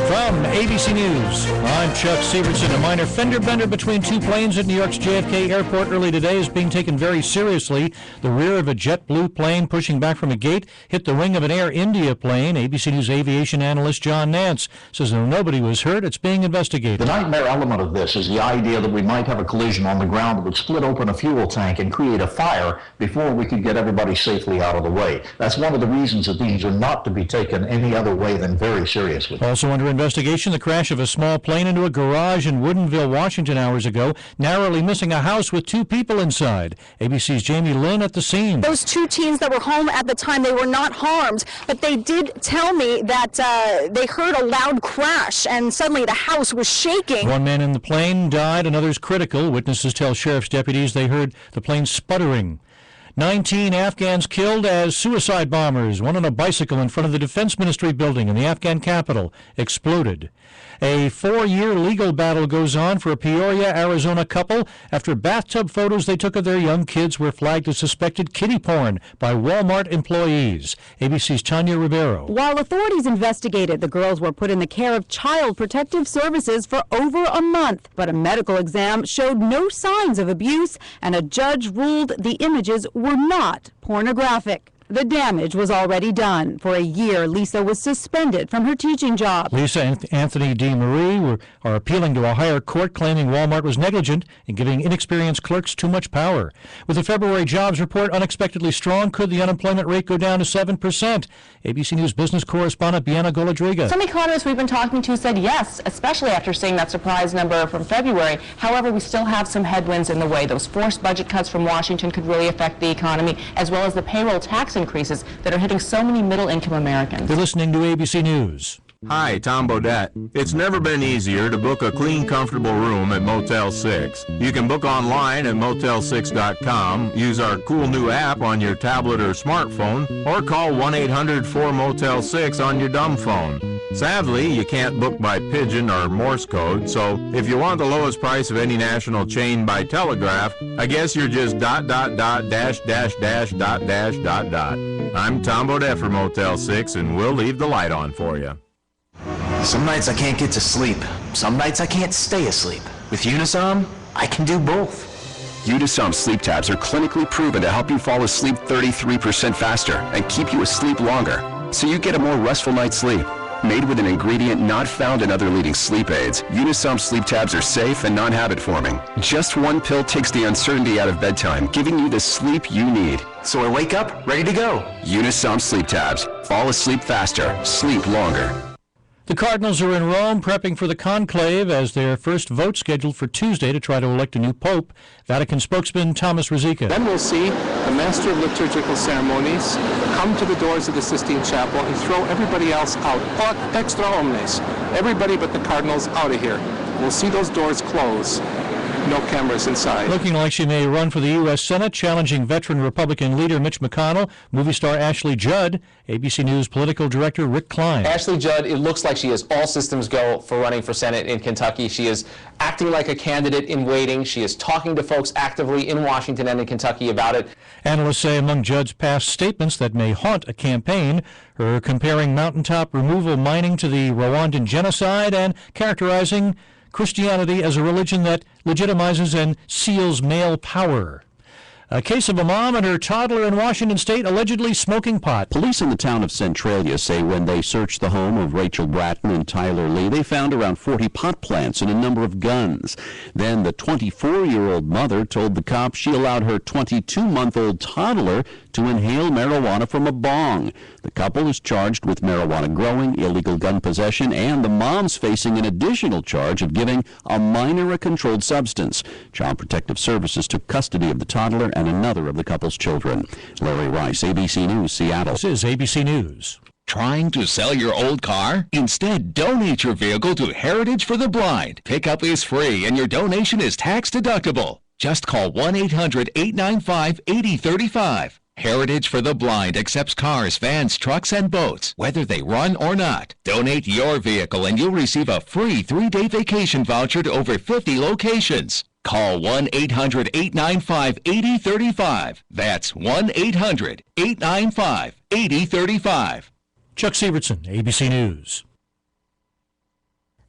From ABC News, I'm Chuck Severson. A minor fender bender between two planes at New York's JFK Airport early today is being taken very seriously. The rear of a JetBlue plane pushing back from a gate hit the wing of an Air India plane. ABC News aviation analyst John Nance says though nobody was hurt, it's being investigated. The nightmare element of this is the idea that we might have a collision on the ground that would split open a fuel tank and create a fire before we could get everybody safely out of the way. That's one of the reasons that these are not to be taken any other way than very seriously. Also under investigation, the crash of a small plane into a garage in Woodinville, Washington hours ago, narrowly missing a house with 2 people inside. ABC's Jamie Lynn at the scene. Those 2 teens that were home at the time, they were not harmed, but they did tell me that they heard a loud crash and suddenly the house was shaking. 1 man in the plane died and others critical. Witnesses tell sheriff's deputies they heard the plane sputtering. 19 Afghans killed as suicide bombers. One on a bicycle in front of the Defense Ministry building in the Afghan capital exploded. A 4-year legal battle goes on for a Peoria, Arizona couple after bathtub photos they took of their young kids were flagged as suspected kiddie porn by Walmart employees. ABC's Tanya Ribeiro. While authorities investigated, the girls were put in the care of Child Protective Services for over a month. But a medical exam showed no signs of abuse, and a judge ruled the images were not pornographic. The damage was already done. For a year, Lisa was suspended from her teaching job. Lisa and Anthony DeMarie are appealing to a higher court, claiming Walmart was negligent in giving inexperienced clerks too much power. With the February jobs report unexpectedly strong, could the unemployment rate go down to 7%? ABC News business correspondent Bianna Goladriga. Some economists we've been talking to said yes, especially after seeing that surprise number from February. However, we still have some headwinds in the way. Those forced budget cuts from Washington could really affect the economy, as well as the payroll tax increases that are hitting so many middle-income Americans. You're listening to ABC News. Hi, Tom Bodette. It's never been easier to book a clean, comfortable room at Motel 6. You can book online at motel6.com, use our cool new app on your tablet or smartphone, or call 1-800-4-MOTEL-6 on your dumb phone. Sadly, you can't book by pigeon or Morse code, so if you want the lowest price of any national chain by telegraph, I guess you're just ... I'm Tom Bodette for Motel 6, and we'll leave the light on for you. Some nights I can't get to sleep. Some nights I can't stay asleep. With Unisom, I can do both. Unisom sleep tabs are clinically proven to help you fall asleep 33% faster and keep you asleep longer, so you get a more restful night's sleep. Made with an ingredient not found in other leading sleep aids, Unisom sleep tabs are safe and non-habit forming. Just one pill takes the uncertainty out of bedtime, giving you the sleep you need. So I wake up ready to go. Unisom sleep tabs. Fall asleep faster. Sleep longer. The Cardinals are in Rome prepping for the conclave as their first vote scheduled for Tuesday to try to elect a new pope. Vatican spokesman Thomas Ruzicka. Then we'll see the master of liturgical ceremonies come to the doors of the Sistine Chapel and throw everybody else out. Ut extra omnes. Everybody but the Cardinals out of here. We'll see those doors close. no cameras inside. Looking like she may run for the U.S. Senate, challenging veteran Republican leader Mitch McConnell, movie star Ashley Judd, ABC News political director Rick Klein. Ashley Judd, it looks like she has all systems go for running for Senate in Kentucky. She is acting like a candidate in waiting. She is talking to folks actively in Washington and in Kentucky about it. Analysts say among Judd's past statements that may haunt a campaign, her comparing mountaintop removal mining to the Rwandan genocide and characterizing Christianity as a religion that legitimizes and seals male power. A case of a mom and her toddler in Washington State allegedly smoking pot. Police in the town of Centralia say when they searched the home of Rachel Bratton and Tyler Lee, they found around 40 pot plants and a number of guns. Then the 24-year-old mother told the cops she allowed her 22-month-old toddler to inhale marijuana from a bong. The couple is charged with marijuana growing, illegal gun possession, and the mom's facing an additional charge of giving a minor a controlled substance. Child Protective Services took custody of the toddler and another of the couple's children. Larry Rice, ABC News, Seattle. This is ABC News. Trying to sell your old car? Instead, donate your vehicle to Heritage for the Blind. Pickup is free and your donation is tax deductible. Just call 1-800-895-8035. Heritage for the Blind accepts cars, vans, trucks, and boats, whether they run or not. Donate your vehicle and you'll receive a free 3-day vacation voucher to over 50 locations. Call 1-800-895-8035. That's 1-800-895-8035. Chuck Sievertson, ABC News.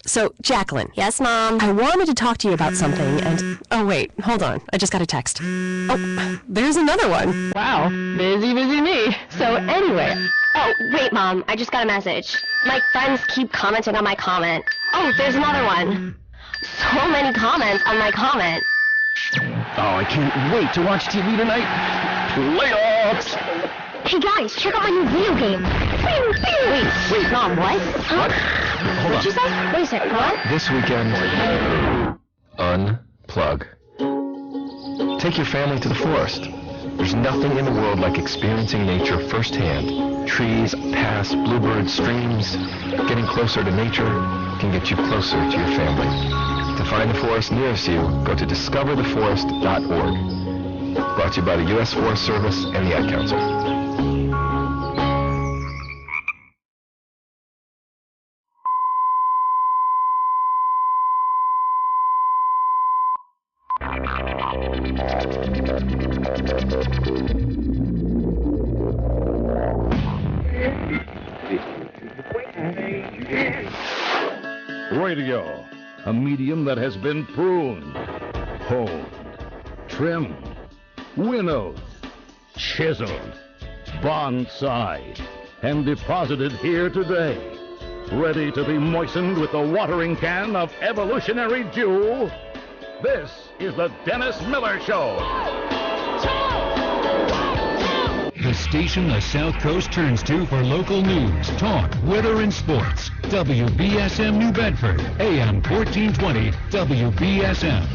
So, Jacqueline. Yes, Mom? I wanted to talk to you about something, and... Oh, wait, hold on. I just got a text. Oh, there's another one. Wow, busy me. So, anyway... Oh, wait, Mom. I just got a message. My friends keep commenting on my comment. Oh, there's another one. So many comments on my comment. Oh, I can't wait to watch TV tonight. Playoffs! Hey, guys, check out my new video game. Wait, Mom, what? Huh? Hold What'd you say? Wait a second, what? This weekend, unplug. Take your family to the forest. There's nothing in the world like experiencing nature firsthand. Trees, paths, bluebirds, streams. Getting closer to nature can get you closer to your family. To find the forest nearest you, go to discovertheforest.org. Brought to you by the U.S. Forest Service and the Ad Council. Radio, a medium that has been pruned, honed, trimmed, winnowed, chiseled, bonsai'd, and deposited here today, ready to be moistened with the watering can of evolutionary dew. This is the Dennis Miller Show. The station the South Coast turns to for local news, talk, weather, and sports. WBSM New Bedford, AM 1420, WBSM.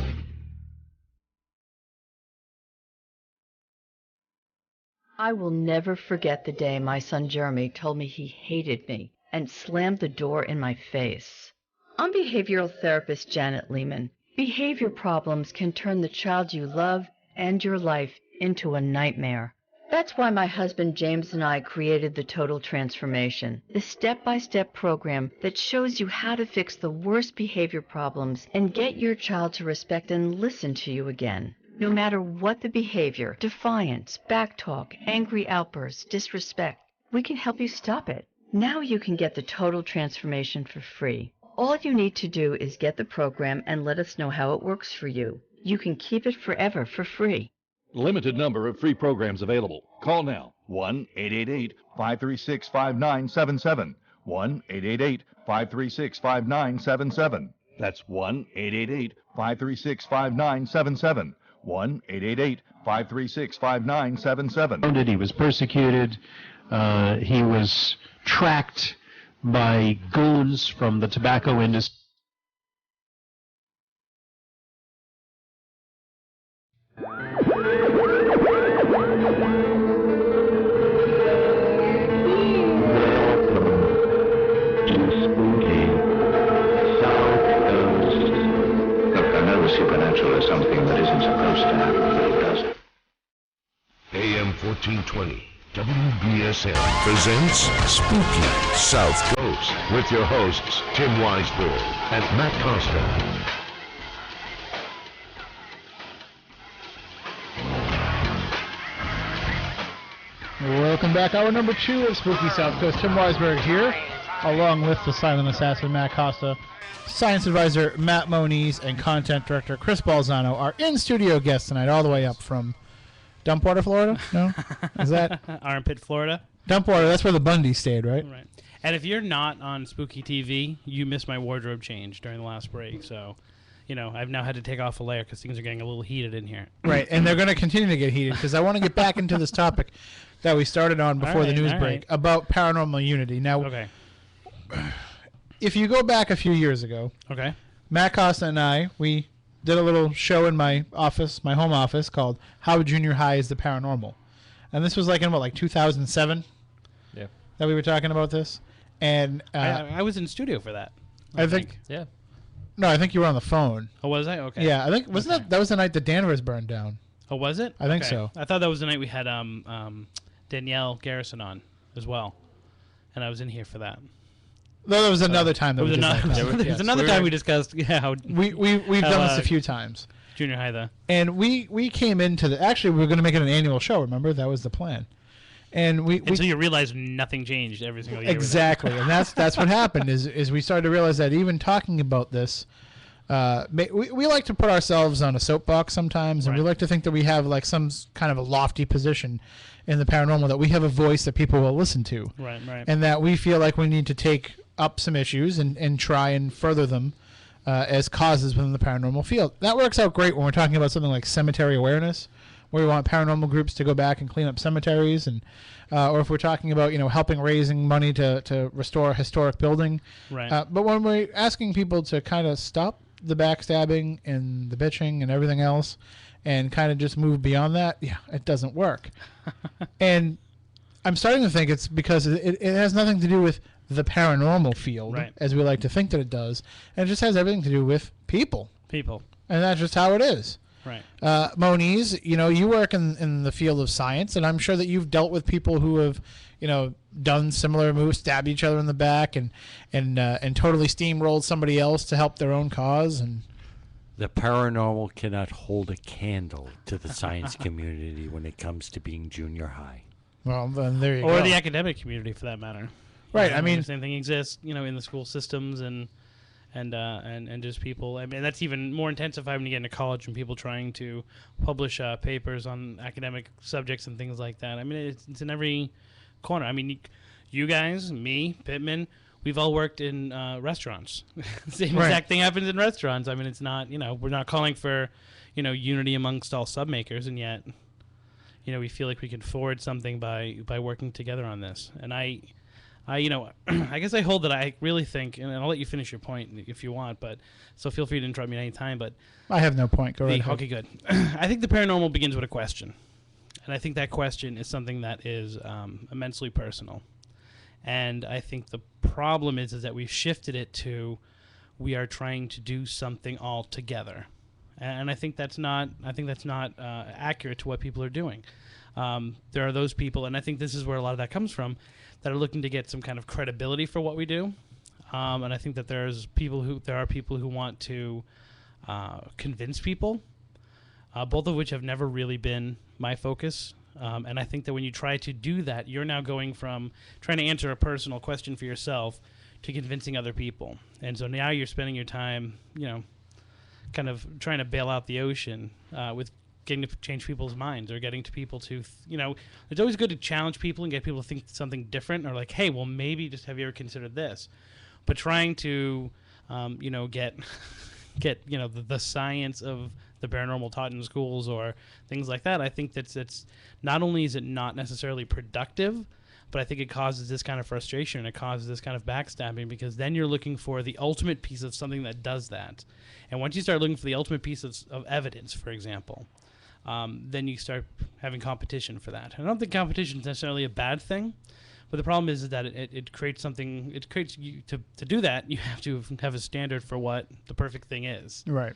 I will never forget the day my son Jeremy told me he hated me and slammed the door in my face. I'm behavioral therapist Janet Lehman. Behavior problems can turn the child you love and your life into a nightmare. That's why my husband James and I created the Total Transformation, the step-by-step program that shows you how to fix the worst behavior problems and get your child to respect and listen to you again. No matter what the behavior, defiance, backtalk, angry outbursts, disrespect, we can help you stop it. Now you can get the Total Transformation for free. All you need to do is get the program and let us know how it works for you. You can keep it forever for free. Limited number of free programs available. Call now. 1-888-536-5977. 1-888-536-5977. That's 1-888-536-5977. 1-888-536-5977. He was persecuted. He was tracked by goons from the tobacco industry. 1420 WBSM presents Spooky South Coast with your hosts Tim Weisberg and Matt Costa. Welcome back. Hour number 2 of Spooky South Coast. Tim Weisberg here, along with the silent assassin, Matt Costa. Science advisor, Matt Moniz, and content director, Chris Balzano, are in-studio guests tonight, all the way up from Dumpwater, Florida? No? Is that? Armpit, Florida. Dumpwater, that's where the Bundy stayed, right? Right. And if you're not on Spooky TV, you missed my wardrobe change during the last break, so... You know, I've now had to take off a layer because things are getting a little heated in here. Right, and they're going to continue to get heated because I want to get back into this topic that we started on before the news break about paranormal unity. Now, if you go back a few years ago, Matt Costa and I, we did a little show in my office, my home office, called How Junior High is the Paranormal. And this was like in, 2007? Yeah. That we were talking about this? And I was in studio for that. I think. Yeah. No, I think you were on the phone. Oh, was I? Okay. Yeah, I think wasn't that was the night that Danvers burned down? Oh, was it? I think so. I thought that was the night we had Danielle Garrison on as well, and I was in here for that. No, there was another time that we discussed. There was another time we discussed. Yeah, how we've done this a few times. Junior high, though. And we came into the. Actually, we were going to make it an annual show. Remember, that was the plan. And until you realize nothing changed every single year. Exactly, and that's what happened. Is we started to realize that even talking about this, we like to put ourselves on a soapbox sometimes, and we like to think that we have like some kind of a lofty position in the paranormal, that we have a voice that people will listen to, right, and that we feel like we need to take up some issues and try and further them as causes within the paranormal field. That works out great when we're talking about something like cemetery awareness, where we want paranormal groups to go back and clean up cemeteries, and or if we're talking about helping raising money to restore a historic building. Right. But when we're asking people to kind of stop the backstabbing and the bitching and everything else, and kind of just move beyond that, it doesn't work. And I'm starting to think it's because it has nothing to do with the paranormal field, as we like to think that it does, and it just has everything to do with people. People. And that's just how it is. Right. Moniz, you work in the field of science, and I'm sure that you've dealt with people who have, done similar moves, stabbed each other in the back, and totally steamrolled somebody else to help their own cause. And the paranormal cannot hold a candle to the science community when it comes to being junior high. Well, then there you go. Or the academic community, for that matter. Right. I mean, the same thing exists, in the school systems and just people. I mean, that's even more intensified when you get into college and people trying to publish papers on academic subjects and things like that. I mean, it's in every corner. I mean, you guys, me, Pittman, we've all worked in restaurants. Same exact thing happens in restaurants. I mean, it's not, we're not calling for, unity amongst all sub makers, and yet, we feel like we can forward something by working together on this. And I guess I hold that I really think, and I'll let you finish your point if you want, but so feel free to interrupt me at any time. But I have no point. Go right ahead. Okay, good. I think the paranormal begins with a question, and I think that question is something that is immensely personal. And I think the problem is that we've shifted it to we are trying to do something all together, and I think that's not accurate to what people are doing. There are those people, and I think this is where a lot of that comes from, that are looking to get some kind of credibility for what we do, and I think that there are people who want to convince people, both of which have never really been my focus. And I think that when you try to do that, you're now going from trying to answer a personal question for yourself to convincing other people, and so now you're spending your time, kind of trying to bail out the ocean with getting to change people's minds, or getting to people to, it's always good to challenge people and get people to think something different, or like, hey, well, maybe just have you ever considered this? But trying to, get the science of the paranormal taught in schools or things like that, I think it's not only is it not necessarily productive, but I think it causes this kind of frustration. It causes this kind of backstabbing, because then you're looking for the ultimate piece of something that does that. And once you start looking for the ultimate piece of evidence, for example, then you start having competition for that. And I don't think competition is necessarily a bad thing, but the problem is that it creates something. It creates you to do that. You have to have a standard for what the perfect thing is. Right.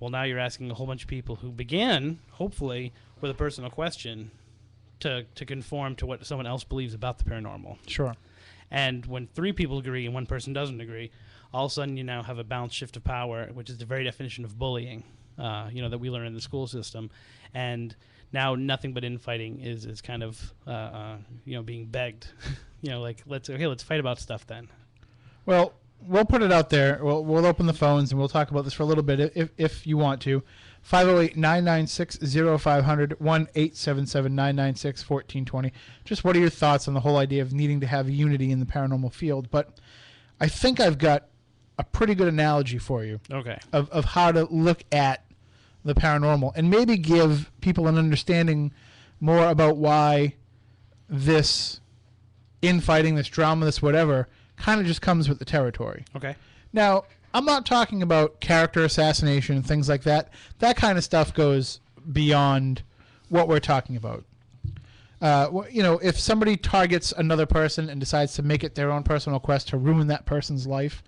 Well, now you're asking a whole bunch of people who began, hopefully, with a personal question to conform to what someone else believes about the paranormal. Sure. And when 3 people agree and one person doesn't agree, all of a sudden you now have a balanced shift of power, which is the very definition of bullying, that we learn in the school system. And now nothing but infighting is kind of, being begged. Like, let's fight about stuff then. Well, we'll put it out there. We'll open the phones and we'll talk about this for a little bit if you want to. 508-996-0500, 1-877-996-1420. Just what are your thoughts on the whole idea of needing to have unity in the paranormal field? But I think I've got a pretty good analogy for you. Okay. Of how to look at the paranormal and maybe give people an understanding more about why this infighting, this drama, this whatever, kind of just comes with the territory. Okay. Now, I'm not talking about character assassination and things like that. That kind of stuff goes beyond what we're talking about. If somebody targets another person and decides to make it their own personal quest to ruin that person's life,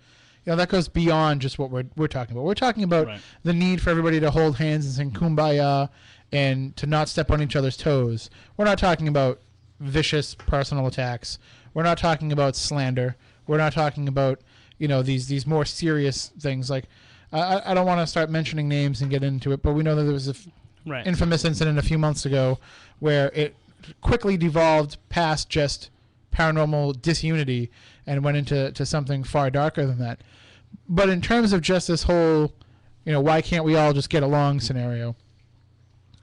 that goes beyond just what we're talking about. We're talking about the need for everybody to hold hands and sing Kumbaya and to not step on each other's toes. We're not talking about vicious personal attacks. We're not talking about slander. We're not talking about these more serious things. Like I don't want to start mentioning names and get into it, but we know that there was an infamous incident a few months ago where it quickly devolved past just paranormal disunity and went into something far darker than that. But in terms of just this whole, why can't we all just get along scenario,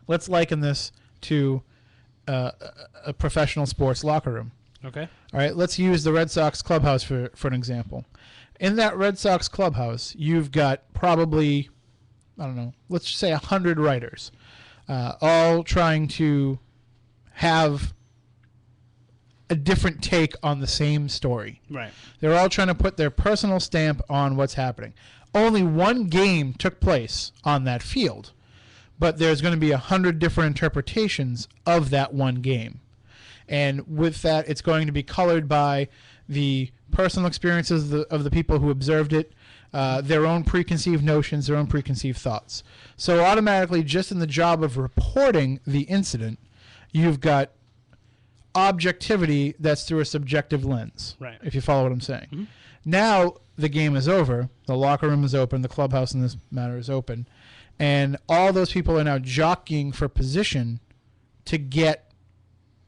let's liken this to a professional sports locker room. Okay. All right, let's use the Red Sox clubhouse for an example. In that Red Sox clubhouse, you've got probably, let's just say 100 writers, all trying to have a different take on the same story. Right. They're all trying to put their personal stamp on what's happening. Only one game took place on that field, but there's going to be 100 different interpretations of that one game. And with that, it's going to be colored by the personal experiences of the people who observed it, their own preconceived notions, their own preconceived thoughts. So automatically, just in the job of reporting the incident, you've got objectivity that's through a subjective lens, right? If you follow what I'm saying. Mm-hmm. Now the game is over, the locker room is open, the clubhouse in this matter is open, and all those people are now jockeying for position to get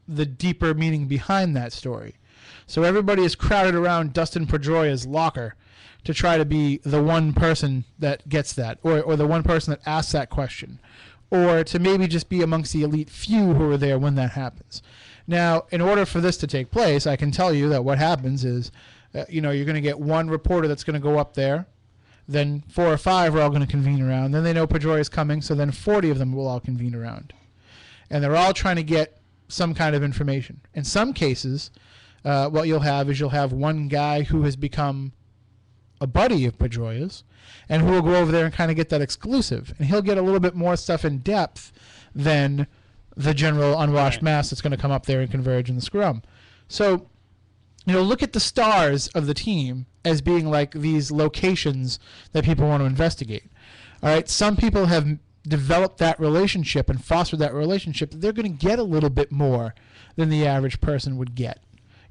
the deeper meaning behind that story. So everybody is crowded around Dustin Pedroia's locker to try to be the one person that gets that, or the one person that asks that question, or to maybe just be amongst the elite few who are there when that happens. Now, in order for this to take place, I can tell you that what happens is, you're going to get one reporter that's going to go up there, then 4 or 5 are all going to convene around, then they know Pedroia is coming, so then 40 of them will all convene around. And they're all trying to get some kind of information. In some cases, what you'll have one guy who has become a buddy of Pedroia's, and who will go over there and kind of get that exclusive. And he'll get a little bit more stuff in depth than the general unwashed mass that's going to come up there and converge in the scrum. So, look at the stars of the team as being like these locations that people want to investigate. All right, some people have developed that relationship and fostered that relationship that they're going to get a little bit more than the average person would get.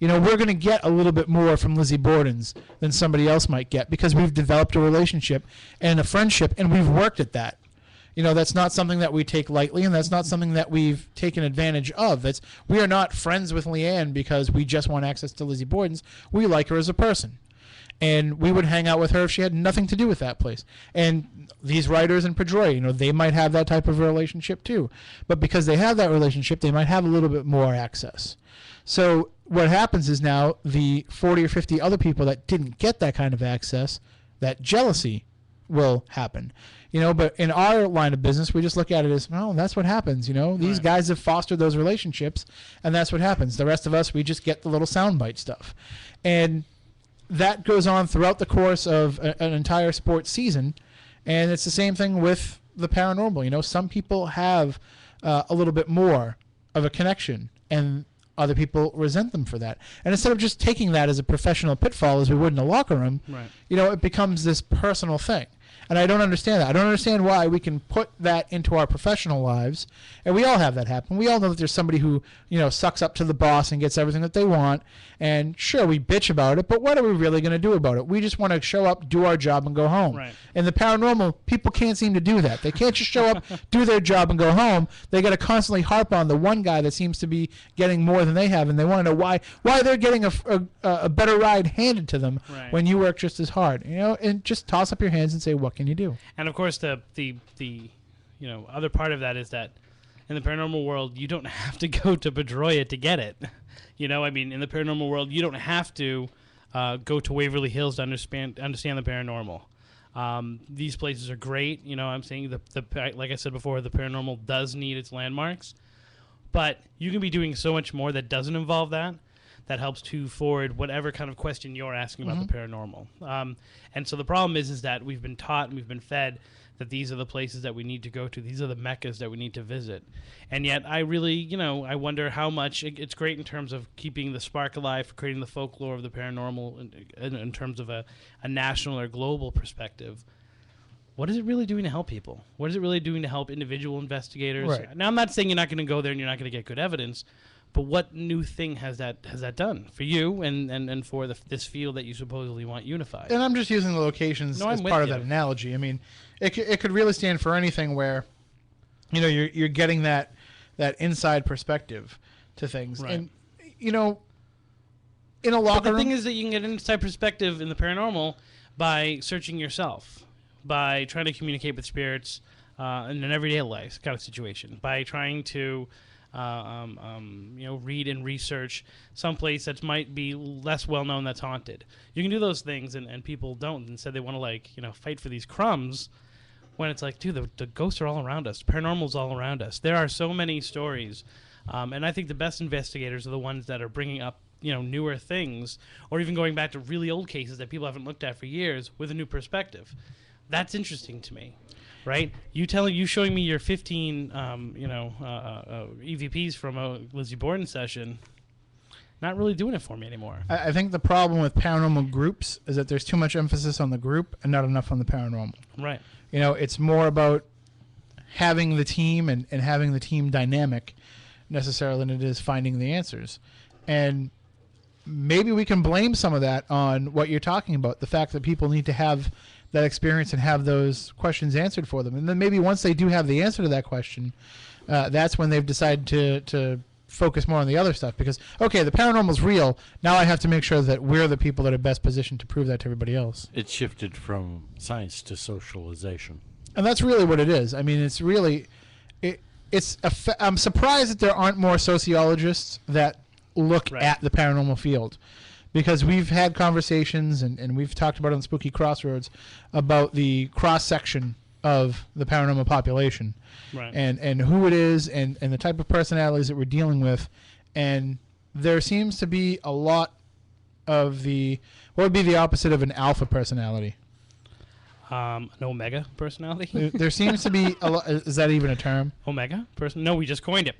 We're going to get a little bit more from Lizzie Borden's than somebody else might get because we've developed a relationship and a friendship, and we've worked at that. That's not something that we take lightly, and that's not something that we've taken advantage of. We are not friends with Leanne because we just want access to Lizzie Borden's. We like her as a person. And we would hang out with her if she had nothing to do with that place. And these writers in Pedroia, they might have that type of relationship too. But because they have that relationship, they might have a little bit more access. So what happens is now the 40 or 50 other people that didn't get that kind of access, that jealousy will happen. But in our line of business, we just look at it as, well, that's what happens. These guys have fostered those relationships, and that's what happens. The rest of us, we just get the little soundbite stuff. And that goes on throughout the course of an entire sports season, and it's the same thing with the paranormal. Some people have a little bit more of a connection, and other people resent them for that. And instead of just taking that as a professional pitfall as we would in a locker room, it becomes this personal thing. And I don't understand that. I don't understand why we can put that into our professional lives, and we all have that happen. We all know that there's somebody who, sucks up to the boss and gets everything that they want, and sure, we bitch about it, but what are we really going to do about it? We just want to show up, do our job, and go home. Right. In the paranormal, people can't seem to do that. They can't just show up, do their job, and go home. They got to constantly harp on the one guy that seems to be getting more than they have, and they want to know why they're getting a better ride handed to them when you work just as hard. And just toss up your hands and say, what can you do? And of course, the other part of that is that in the paranormal world, you don't have to go to Pedroia to get it. In the paranormal world, you don't have to go to Waverly Hills to understand the paranormal. These places are great. I'm saying like I said before, the paranormal does need its landmarks, but you can be doing so much more that doesn't involve that helps to forward whatever kind of question you're asking about the paranormal. And so the problem is that we've been taught and we've been fed that these are the places that we need to go to. These are the meccas that we need to visit. And yet I really, I wonder how much it's great in terms of keeping the spark alive, for creating the folklore of the paranormal in terms of a national or global perspective. What is it really doing to help people? What is it really doing to help individual investigators? Right. Now, I'm not saying you're not going to go there and you're not going to get good evidence, but what new thing has that done for you and for this field that you supposedly want unified? And I'm just using the locations as part of that analogy. I mean, it could really stand for anything where, you're getting that inside perspective to things. Right. And, in a locker but the room... thing is that you can get an inside perspective in the paranormal by searching yourself, by trying to communicate with spirits in an everyday life kind of situation, by trying to... read and research someplace that might be less well known that's haunted. You can do those things, and people don't. Instead, they want to fight for these crumbs. When it's like, dude, the ghosts are all around us. Paranormal's all around us. There are so many stories, and I think the best investigators are the ones that are bringing up newer things, or even going back to really old cases that people haven't looked at for years with a new perspective. That's interesting to me. Right? You showing me your 15, EVPs from a Lizzie Borden session, not really doing it for me anymore. I think the problem with paranormal groups is that there's too much emphasis on the group and not enough on the paranormal. Right. It's more about having the team and having the team dynamic necessarily than it is finding the answers. And maybe we can blame some of that on what you're talking about, the fact that people need to have that experience and have those questions answered for them. And then maybe once they do have the answer to that question, that's when they've decided to focus more on the other stuff. Because, okay, the paranormal's real. Now I have to make sure that we're the people that are best positioned to prove that to everybody else. It shifted from science to socialization. And that's really what it is. I mean, it's really... I'm surprised that there aren't more sociologists that look at the paranormal field. Because we've had conversations and we've talked about it on Spooky Crossroads about the cross-section of the paranormal population. Right. And who it is and the type of personalities that we're dealing with. And there seems to be a lot of what would be the opposite of an alpha personality? An omega personality? There seems to be a lot. Is that even a term? Omega person? No, we just coined it.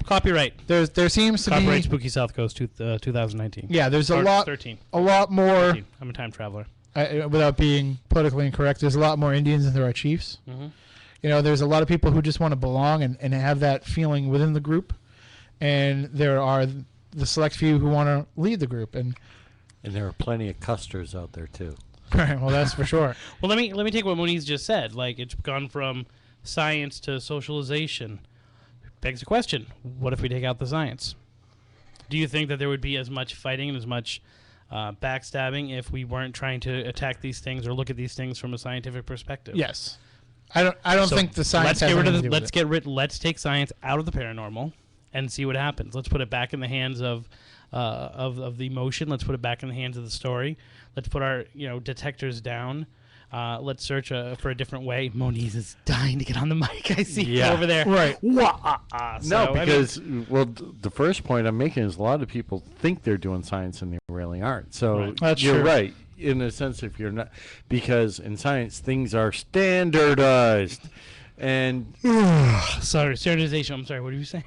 Copyright. There seems to Copyright be Spooky Southcoast 2019. Yeah, there's a 13. lot more. 13. I'm a time traveler. Without being politically incorrect, there's a lot more Indians than there are chiefs. Mm-hmm. There's a lot of people who just want to belong and have that feeling within the group, and there are the select few who want to lead the group, and there are plenty of custers out there too. Right. Well, that's for sure. Well, let me take what Moniz just said. Like, it's gone from science to socialization. Begs the question: what if we take out the science? Do you think that there would be as much fighting and as much backstabbing if we weren't trying to attack these things or look at these things from a scientific perspective? Yes. I don't think the science. Let's take science out of the paranormal and see what happens. Let's put it back in the hands of the emotion. Let's put it back in the hands of the story. Let's put our detectors down. Let's search for a different way. Moniz is dying to get on the mic. I see over there. Right. No, because the first point I'm making is a lot of people think they're doing science and they really aren't. So That's you're true. right in a sense if you're not, because in science things are standardized. And sorry, standardization. I'm sorry. What are you saying?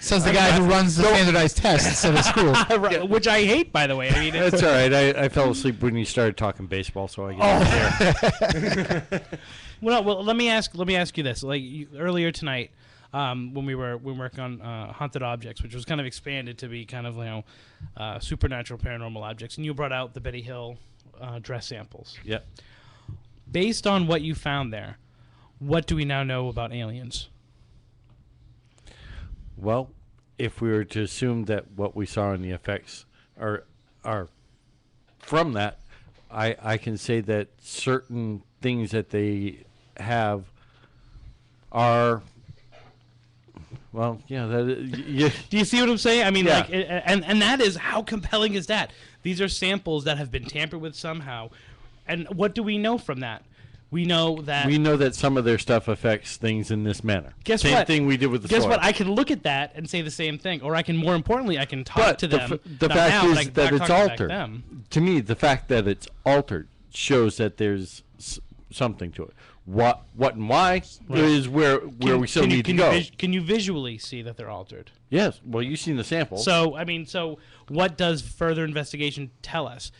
Says the guy who runs the standardized tests at a school. Right, which I hate, by the way. I mean, that's all right. I fell asleep when you started talking baseball, so I get there. Well, let me ask you this. Like earlier tonight, when we were working on haunted objects, which was kind of expanded to be kind of supernatural paranormal objects, and you brought out the Betty Hill dress samples. Yep. Based on what you found there, what do we now know about aliens? Well, if we were to assume that what we saw in the effects are from that, I can say that certain things that they have are, well, yeah. Do you see what I'm saying? I mean, yeah. and that is, how compelling is that? These are samples that have been tampered with somehow, and what do we know from that? We know that some of their stuff affects things in this manner. Guess same what? Thing we did with the Guess soil. what? I can look at that and say the same thing, or I can, more importantly, I can talk to them. The not fact now, is but I can that talk it's back altered. them. To me, the fact that it's altered shows that there's something to it. What and why is where we still need to go. Can you visually see that they're altered? Yes. Well, you've seen the samples. So what does further investigation tell us?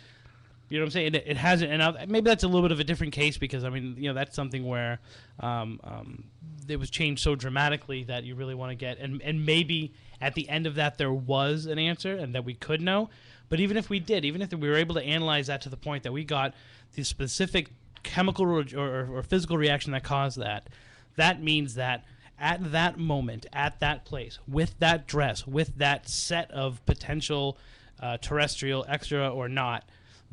You know what I'm saying? It hasn't, and maybe that's a little bit of a different case because, I mean, that's something where it was changed so dramatically that you really want to get, and maybe at the end of that there was an answer and that we could know. But even if we were able to analyze that to the point that we got the specific chemical or physical reaction that caused that, that means that at that moment, at that place, with that dress, with that set of potential terrestrial, extra or not,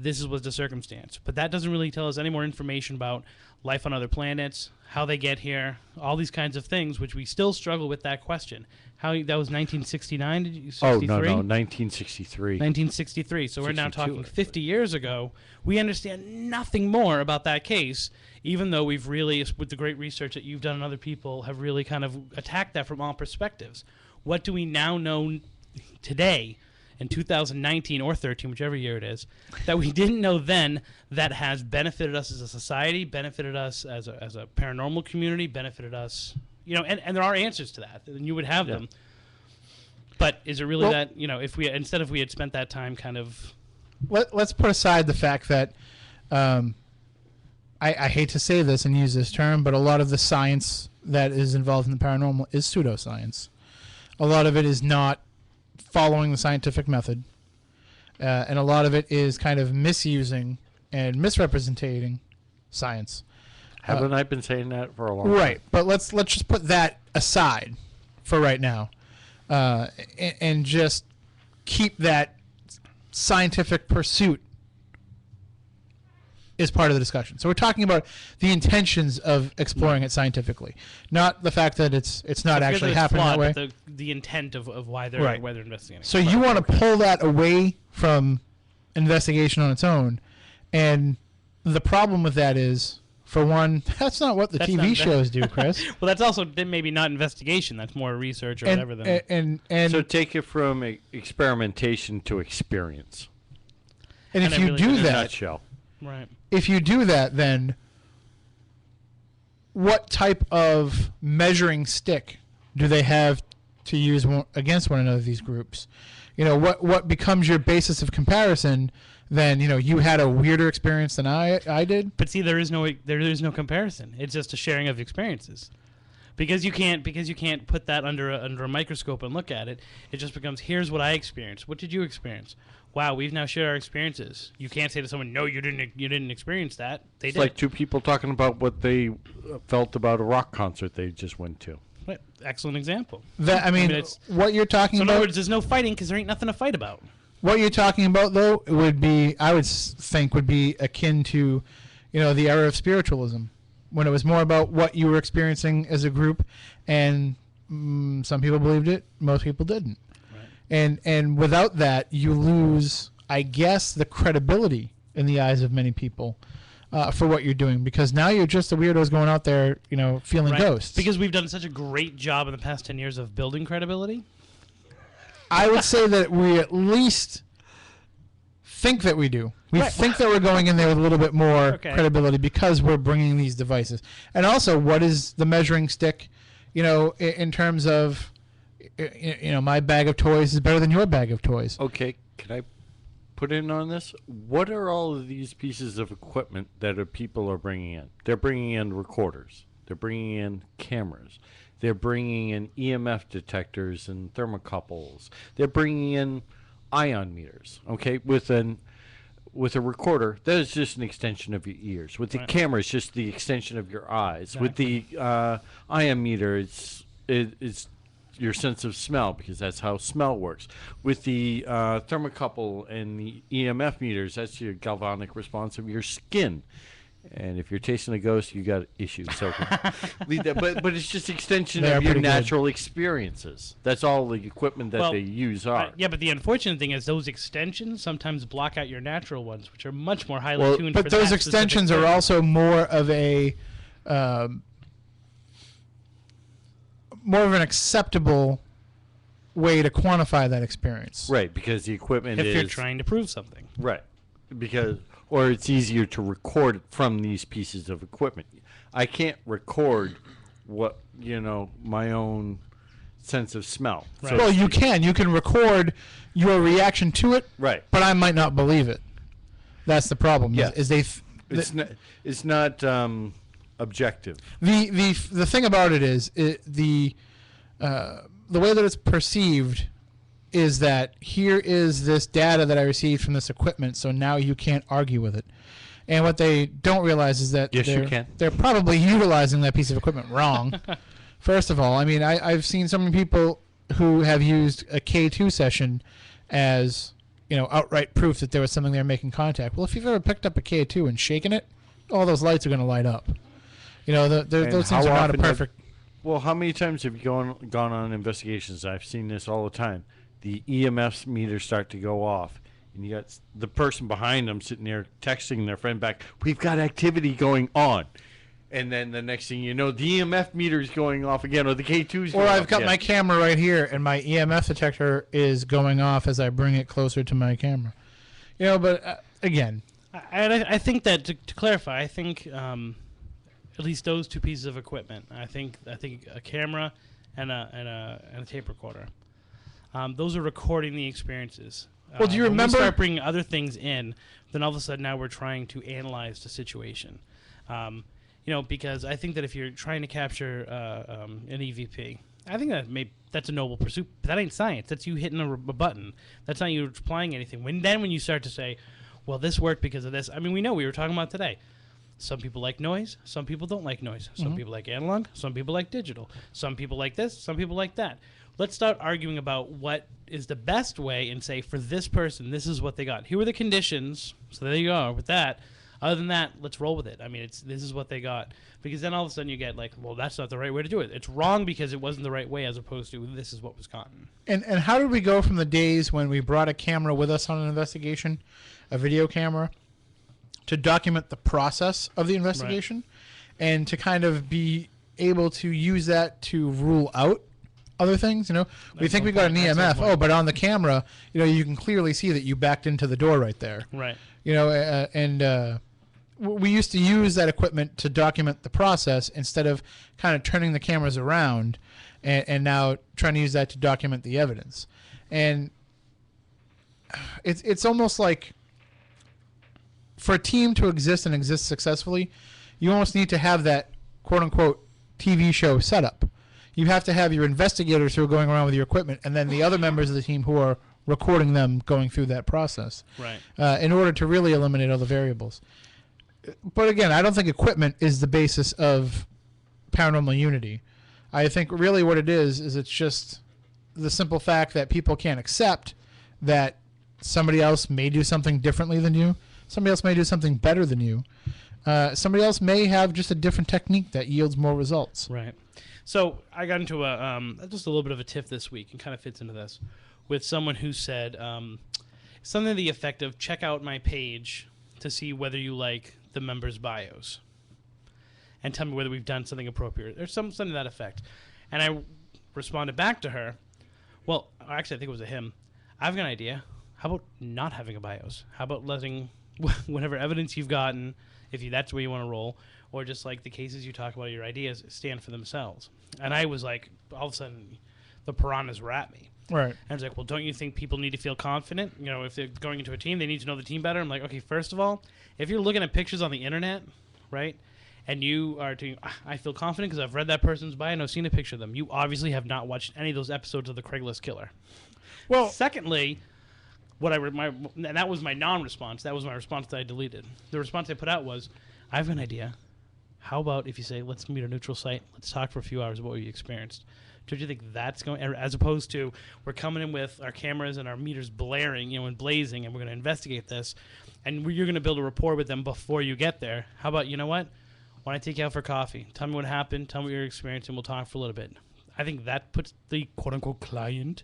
this was the circumstance. But that doesn't really tell us any more information about life on other planets, how they get here, all these kinds of things, which we still struggle with that question. That was 1969, did you 63? Oh, no, 1963. 1963. So we're now talking 50 years ago. We understand nothing more about that case, even though we've really, with the great research that you've done and other people have really kind of attacked that from all perspectives. What do we now know today, in 2019 or 13, whichever year it is, that we didn't know then, that has benefited us as a society, benefited us as a paranormal community, benefited us, and there are answers to that, and you would have them. But is it really that, if we had spent that time kind of... Let's put aside the fact that, I hate to say this and use this term, but a lot of the science that is involved in the paranormal is pseudoscience. A lot of it is not following the scientific method, and a lot of it is kind of misusing and misrepresenting science. Haven't I been saying that for a long time? Right, but let's just put that aside for right now, and just keep that scientific pursuit is part of the discussion. So we're talking about the intentions of exploring it scientifically, not the fact that it's not actually happening that way. But the intent of why they're investigating. So you want to pull that away from investigation on its own, and the problem with that is, for one, that's not what the TV shows do, Chris. Well, that's also maybe not investigation. That's more research or whatever. And so take it from experimentation to experience. And if you do that, nutshell. Right. If you do that, then what type of measuring stick do they have to use against one another, these groups? What becomes your basis of comparison? Then you had a weirder experience than I did. But see, there is no comparison. It's just a sharing of experiences. Because you can't put that under a microscope and look at it. It just becomes, here's what I experienced. What did you experience? Wow, we've now shared our experiences. You can't say to someone, no, you didn't experience that. They did. It's like two people talking about what they felt about a rock concert they just went to. Right. Excellent example. What you're talking about. So in other words, there's no fighting because there ain't nothing to fight about. What you're talking about, though, would be akin to, the era of spiritualism, when it was more about what you were experiencing as a group, and some people believed it, most people didn't. Right. And without that, you lose, I guess, the credibility in the eyes of many people for what you're doing, because now you're just the weirdos going out there, feeling ghosts. Because we've done such a great job in the past 10 years of building credibility. I would say that we at least think that we do. We think that we're going in there with a little bit more Okay. credibility because we're bringing these devices. And also, what is the measuring stick? In terms of, my bag of toys is better than your bag of toys. Okay, can I put in on this? What are all of these pieces of equipment that people are bringing in? They're bringing in recorders. They're bringing in cameras. They're bringing in EMF detectors and thermocouples. They're bringing in ion meters. Okay, with a recorder, that is just an extension of your ears. With the camera, it's just the extension of your eyes. Exactly. With the ion meter, it's your sense of smell, because that's how smell works. With the thermocouple and the EMF meters, that's your galvanic response of your skin. And if you're tasting a ghost, you got issues. So leave that. But it's just extension of your natural experiences. That's all the equipment that they use are. Yeah, but the unfortunate thing is those extensions sometimes block out your natural ones, which are much more highly tuned. But those extensions are also more of an acceptable way to quantify that experience. Right, because the equipment if is... you're trying to prove something. Right, or it's easier to record it from these pieces of equipment. I can't record my own sense of smell. Right. Well, you can record your reaction to it. Right. But I might not believe it. That's the problem. Yeah. It's not objective. The thing about it is the way that it's perceived is that here is this data that I received from this equipment, so now you can't argue with it. And what they don't realize is that you can. They're probably utilizing that piece of equipment wrong. First of all, I mean, I've seen so many people who have used a K2 session as, outright proof that there was something there making contact. Well, if you've ever picked up a K2 and shaken it, all those lights are going to light up. Those things are not a perfect... Well, how many times have you gone on investigations? I've seen this all the time. The EMF meters start to go off, and you got the person behind them sitting there texting their friend back, "We've got activity going on." And then the next thing you know, the EMF meter is going off again, or the K2's going off. Or I've got my camera right here, and my EMF detector is going off as I bring it closer to my camera. But again... I think that, to clarify, I think at least those two pieces of equipment, I think a camera and a tape recorder, those are recording the experiences. Well, do you remember? When we start bringing other things in, then all of a sudden now we're trying to analyze the situation. Because I think that if you're trying to capture an EVP, I think that's a noble pursuit. But that ain't science. That's you hitting a button. That's not you applying anything. When you start to say, well, this worked because of this. I mean, we were talking about today. Some people like noise. Some people don't like noise. Some people like analog. Some people like digital. Some people like this. Some people like that. Let's start arguing about what is the best way and say, for this person, this is what they got. Here were the conditions. So there you are with that. Other than that, let's roll with it. I mean, this is what they got. Because then all of a sudden you get like, well, that's not the right way to do it. It's wrong because it wasn't the right way, as opposed to this is what was gotten. And how did we go from the days when we brought a camera with us on an investigation, a video camera, to document the process of the investigation, and to kind of be able to use that to rule out other things? We think we got an EMF. But on the camera, you can clearly see that you backed into the door right there. Right. We used to use that equipment to document the process instead of kind of turning the cameras around and now trying to use that to document the evidence. And it's almost like, for a team to exist and exist successfully, you almost need to have that quote-unquote TV show setup. You have to have your investigators who are going around with your equipment, and then the other members of the team who are recording them going through that process. Right. In order to really eliminate all the variables. But again, I don't think equipment is the basis of paranormal unity. I think really what it is it's just the simple fact that people can't accept that somebody else may do something differently than you. Somebody else may do something better than you. Somebody else may have just a different technique that yields more results. Right. So I got into just a little bit of a tiff this week, and kind of fits into this, with someone who said something to the effect of, check out my page to see whether you like the members' bios, and tell me whether we've done something appropriate, or something to that effect. And I responded back to her, well, actually I think it was a him, I've got an idea. How about not having a bios? How about letting whatever evidence you've gotten, if that's where you want to roll, or just like the cases you talk about, your ideas stand for themselves. And I was like, all of a sudden, the piranhas were at me. Right. And I was like, well, don't you think people need to feel confident? You know, if they're going into a team, they need to know the team better. I'm like, okay, first of all, if you're looking at pictures on the internet, right, and you are doing, I feel confident because I've read that person's bio and I've seen a picture of them. You obviously have not watched any of those episodes of the Craigslist Killer. Well, secondly, and that was my non-response. That was my response that I deleted. The response I put out was, I have an idea. How about if you say, let's meet a neutral site, let's talk for a few hours about what you experienced. Don't you think that's going, as opposed to we're coming in with our cameras and our meters blaring, and blazing, and we're going to investigate this, and you're going to build a rapport with them before you get there. How about, you know what? Why don't I take you out for coffee? Tell me what happened. Tell me what your experience, and we'll talk for a little bit. I think that puts the quote-unquote client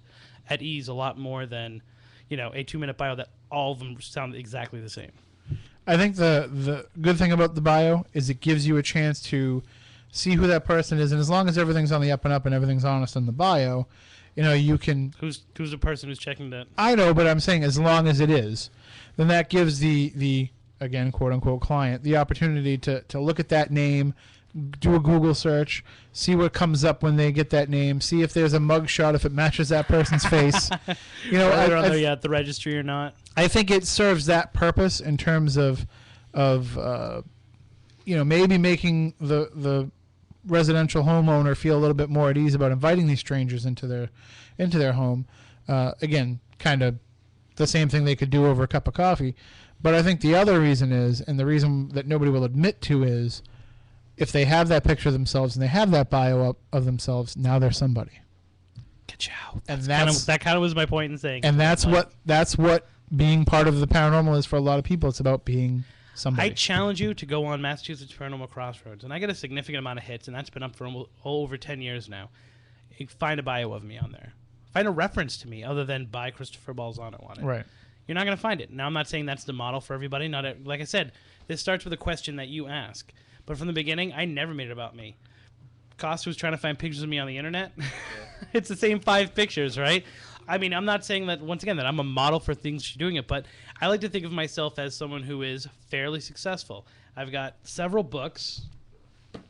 at ease a lot more than, a 2-minute bio that all of them sound exactly the same. I think the good thing about the bio is it gives you a chance to see who that person is, and as long as everything's on the up and up and everything's honest in the bio, you can... Who's the person who's checking that? I know, but I'm saying as long as it is, then that gives the again, quote-unquote client, the opportunity to look at that name, do a Google search, see what comes up when they get that name, see if there's a mugshot, if it matches that person's face. Whether they're at the registry or not. I think it serves that purpose in terms of maybe making the residential homeowner feel a little bit more at ease about inviting these strangers into their home. Again, kind of the same thing they could do over a cup of coffee. But I think the other reason is, and the reason that nobody will admit to is, if they have that picture of themselves and they have that bio up of themselves, now they're somebody. Ka-chow. And that kind of was my point in saying. And that's what being part of the paranormal is for a lot of people. It's about being somebody. I challenge you to go on Massachusetts Paranormal Crossroads, and I get a significant amount of hits, and that's been up for over 10 years now. Find a bio of me on there. Find a reference to me other than by Christopher Balzano on it. Right. You're not going to find it. Now, I'm not saying that's the model for everybody. Like I said, this starts with a question that you ask. But from the beginning, I never made it about me. Costa was trying to find pictures of me on the internet. It's the same 5 pictures, right? I mean, I'm not saying that, once again, that I'm a model for things doing it, but I like to think of myself as someone who is fairly successful. I've got several books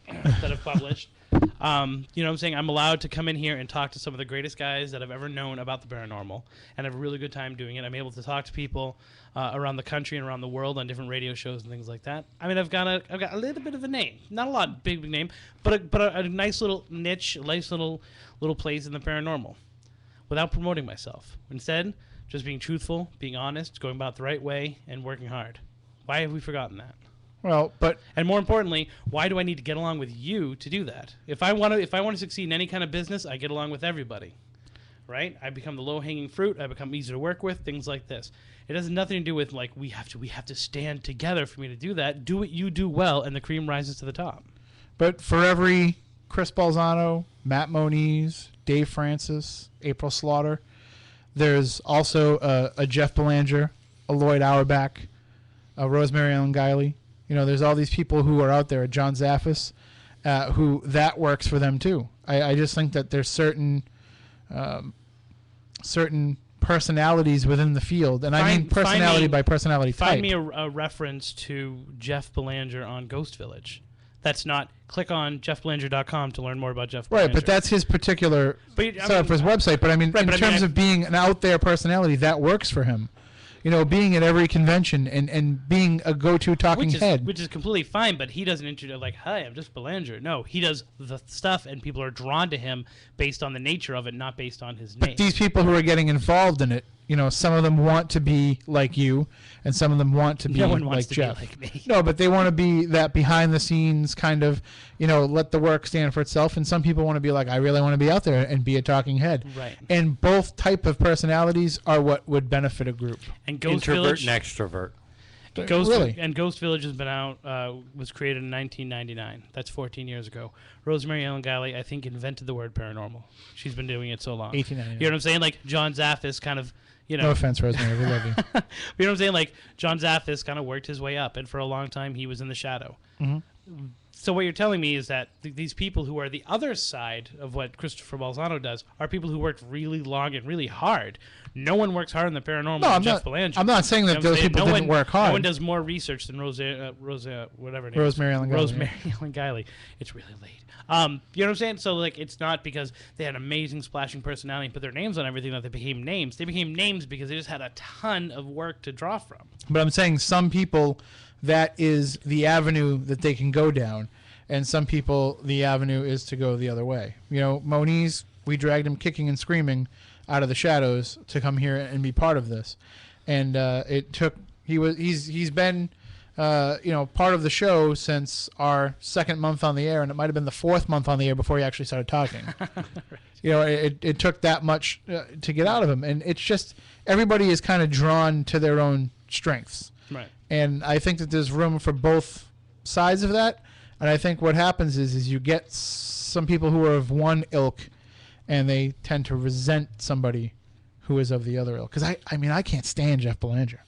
that I've published. You know what I'm saying? I'm allowed to come in here and talk to some of the greatest guys that I've ever known about the paranormal, and have a really good time doing it. I'm able to talk to people around the country and around the world on different radio shows and things like that. I mean, I've got a little bit of a name, not a lot big name, but a nice little niche, a nice little place in the paranormal, without promoting myself. Instead, just being truthful, being honest, going about the right way, and working hard. Why have we forgotten that? Well, and more importantly, why do I need to get along with you to do that? If I want to succeed in any kind of business, I get along with everybody, right? I become the low-hanging fruit. I become easy to work with. Things like this. It has nothing to do with like we have to stand together for me to do that. Do what you do well, and the cream rises to the top. But for every Chris Balzano, Matt Moniz, Dave Francis, April Slaughter, there's also a Jeff Belanger, a Lloyd Auerbach, a Rosemary Ellen Guiley. There's all these people who are out there, a John Zaffis, who that works for them too. I just think that there's certain personalities within the field, and I mean personality by personality type. Find me a reference to Jeff Belanger on Ghost Village. That's not click on jeffbelanger.com to learn more about Jeff Belanger. Right, but that's his particular setup for his website. But I mean, in terms of being an out there personality, that works for him. Being at every convention and being a go-to talking head. Which is completely fine, but he doesn't introduce like, hi, I'm just Belanger. No, he does the stuff, and people are drawn to him based on the nature of it, not based on his name. But these people who are getting involved in it, some of them want to be like you, and some of them want to be like Jeff. Be like me. No, but they want to be that behind-the-scenes kind of, let the work stand for itself, and some people want to be like, I really want to be out there and be a talking head. Right. And both type of personalities are what would benefit a group. And Ghost Introvert Village, and extrovert. Ghost Village has been out, was created in 1999. That's 14 years ago. Rosemary Ellen Guiley, I think, invented the word paranormal. She's been doing it so long. 1899. You know what I'm saying? Like John Zaffis kind of, No offense, Rosemary. We love you. You know what I'm saying? Like John Zaffis kind of worked his way up, and for a long time he was in the shadow. Mm-hmm. So what you're telling me is that these people who are the other side of what Christopher Balzano does are people who worked really long and really hard. No one works hard in the paranormal than Jeff Belanger. I'm not saying that those people didn't work hard. No one does more research than whatever her name Rosemary Ellen Guiley. Rosemary Ellen Guiley. It's really late. You know what I'm saying? So like, it's not because they had amazing splashing personality and put their names on everything that they became names. They became names because they just had a ton of work to draw from. But I'm saying some people, that is the avenue that they can go down, and some people, the avenue is to go the other way. You know, Moniz, we dragged him kicking and screaming out of the shadows to come here and be part of this, and it took. He's been part of the show since our second month on the air, and it might have been the fourth month on the air before he actually started talking. Right. You know, it took that much to get out of him, and it's just everybody is kind of drawn to their own strengths. Right. And I think that there's room for both sides of that. And I think what happens is you get some people who are of one ilk, and they tend to resent somebody who is of the other ilk. Because I can't stand Jeff Belanger.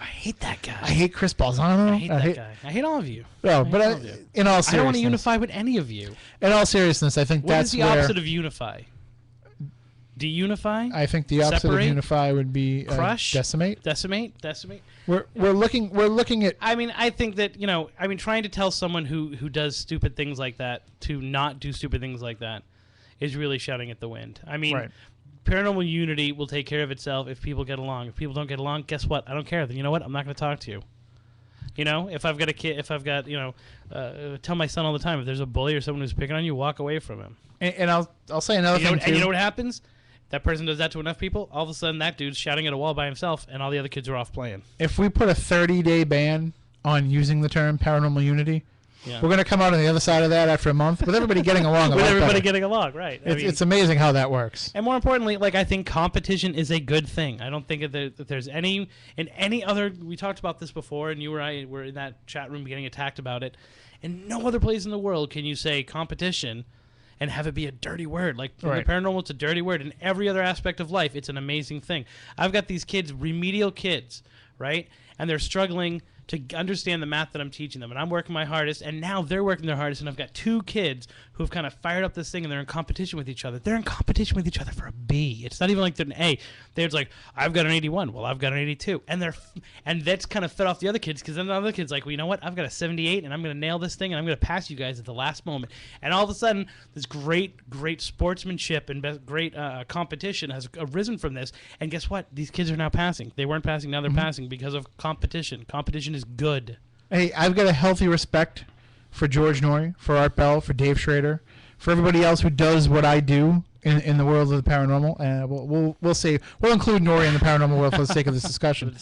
I hate that guy. I hate Chris Balzano. I hate that guy. I hate all of you. No, but in all seriousness, I don't want to unify with any of you. In all seriousness, I think that's the opposite of unify. De-unify? I think the opposite Separate? of unify would be crush, decimate. Decimate. We're looking at. I mean, I think that trying to tell someone who does stupid things like that to not do stupid things like that is really shouting at the wind. I mean, Right. Paranormal unity will take care of itself if people get along. If people don't get along, guess what? I don't care. Then you know what? I'm not going to talk to you. You know, if I've got a kid, tell my son all the time, if there's a bully or someone who's picking on you, walk away from him. And I'll say another thing too. And you know what happens? That person does that to enough people, all of a sudden that dude's shouting at a wall by himself, and all the other kids are off playing. If we put a 30-day ban on using the term paranormal unity, we're going to come out on the other side of that after a month with everybody getting along. With everybody getting along, right? It's amazing how that works. And more importantly, I think competition is a good thing. I don't think that there's any other. We talked about this before, and you and I were in that chat room getting attacked about it. In no other place in the world can you say competition and have it be a dirty word. Like in the paranormal, it's a dirty word. In every other aspect of life, it's an amazing thing. I've got these kids, remedial kids, right? And they're struggling to understand the math that I'm teaching them, and I'm working my hardest, and now they're working their hardest, and I've got two kids who have kind of fired up this thing, and they're in competition with each other. They're in competition with each other for a B. It's not even like they're an A. They're just like, I've got an 81. Well, I've got an 82. And that's kind of fed off the other kids, because then the other kid's like, well, you know what? I've got a 78, and I'm going to nail this thing, and I'm going to pass you guys at the last moment. And all of a sudden, this great sportsmanship and great competition has arisen from this, and guess what? These kids are now passing. They weren't passing, now they're passing because of competition. Competition is good. Hey, I've got a healthy respect for George Norrie, for Art Bell, for Dave Schrader, for everybody else who does what I do in the world of the paranormal. And we'll say we'll include Norrie in the paranormal world for the sake of this discussion.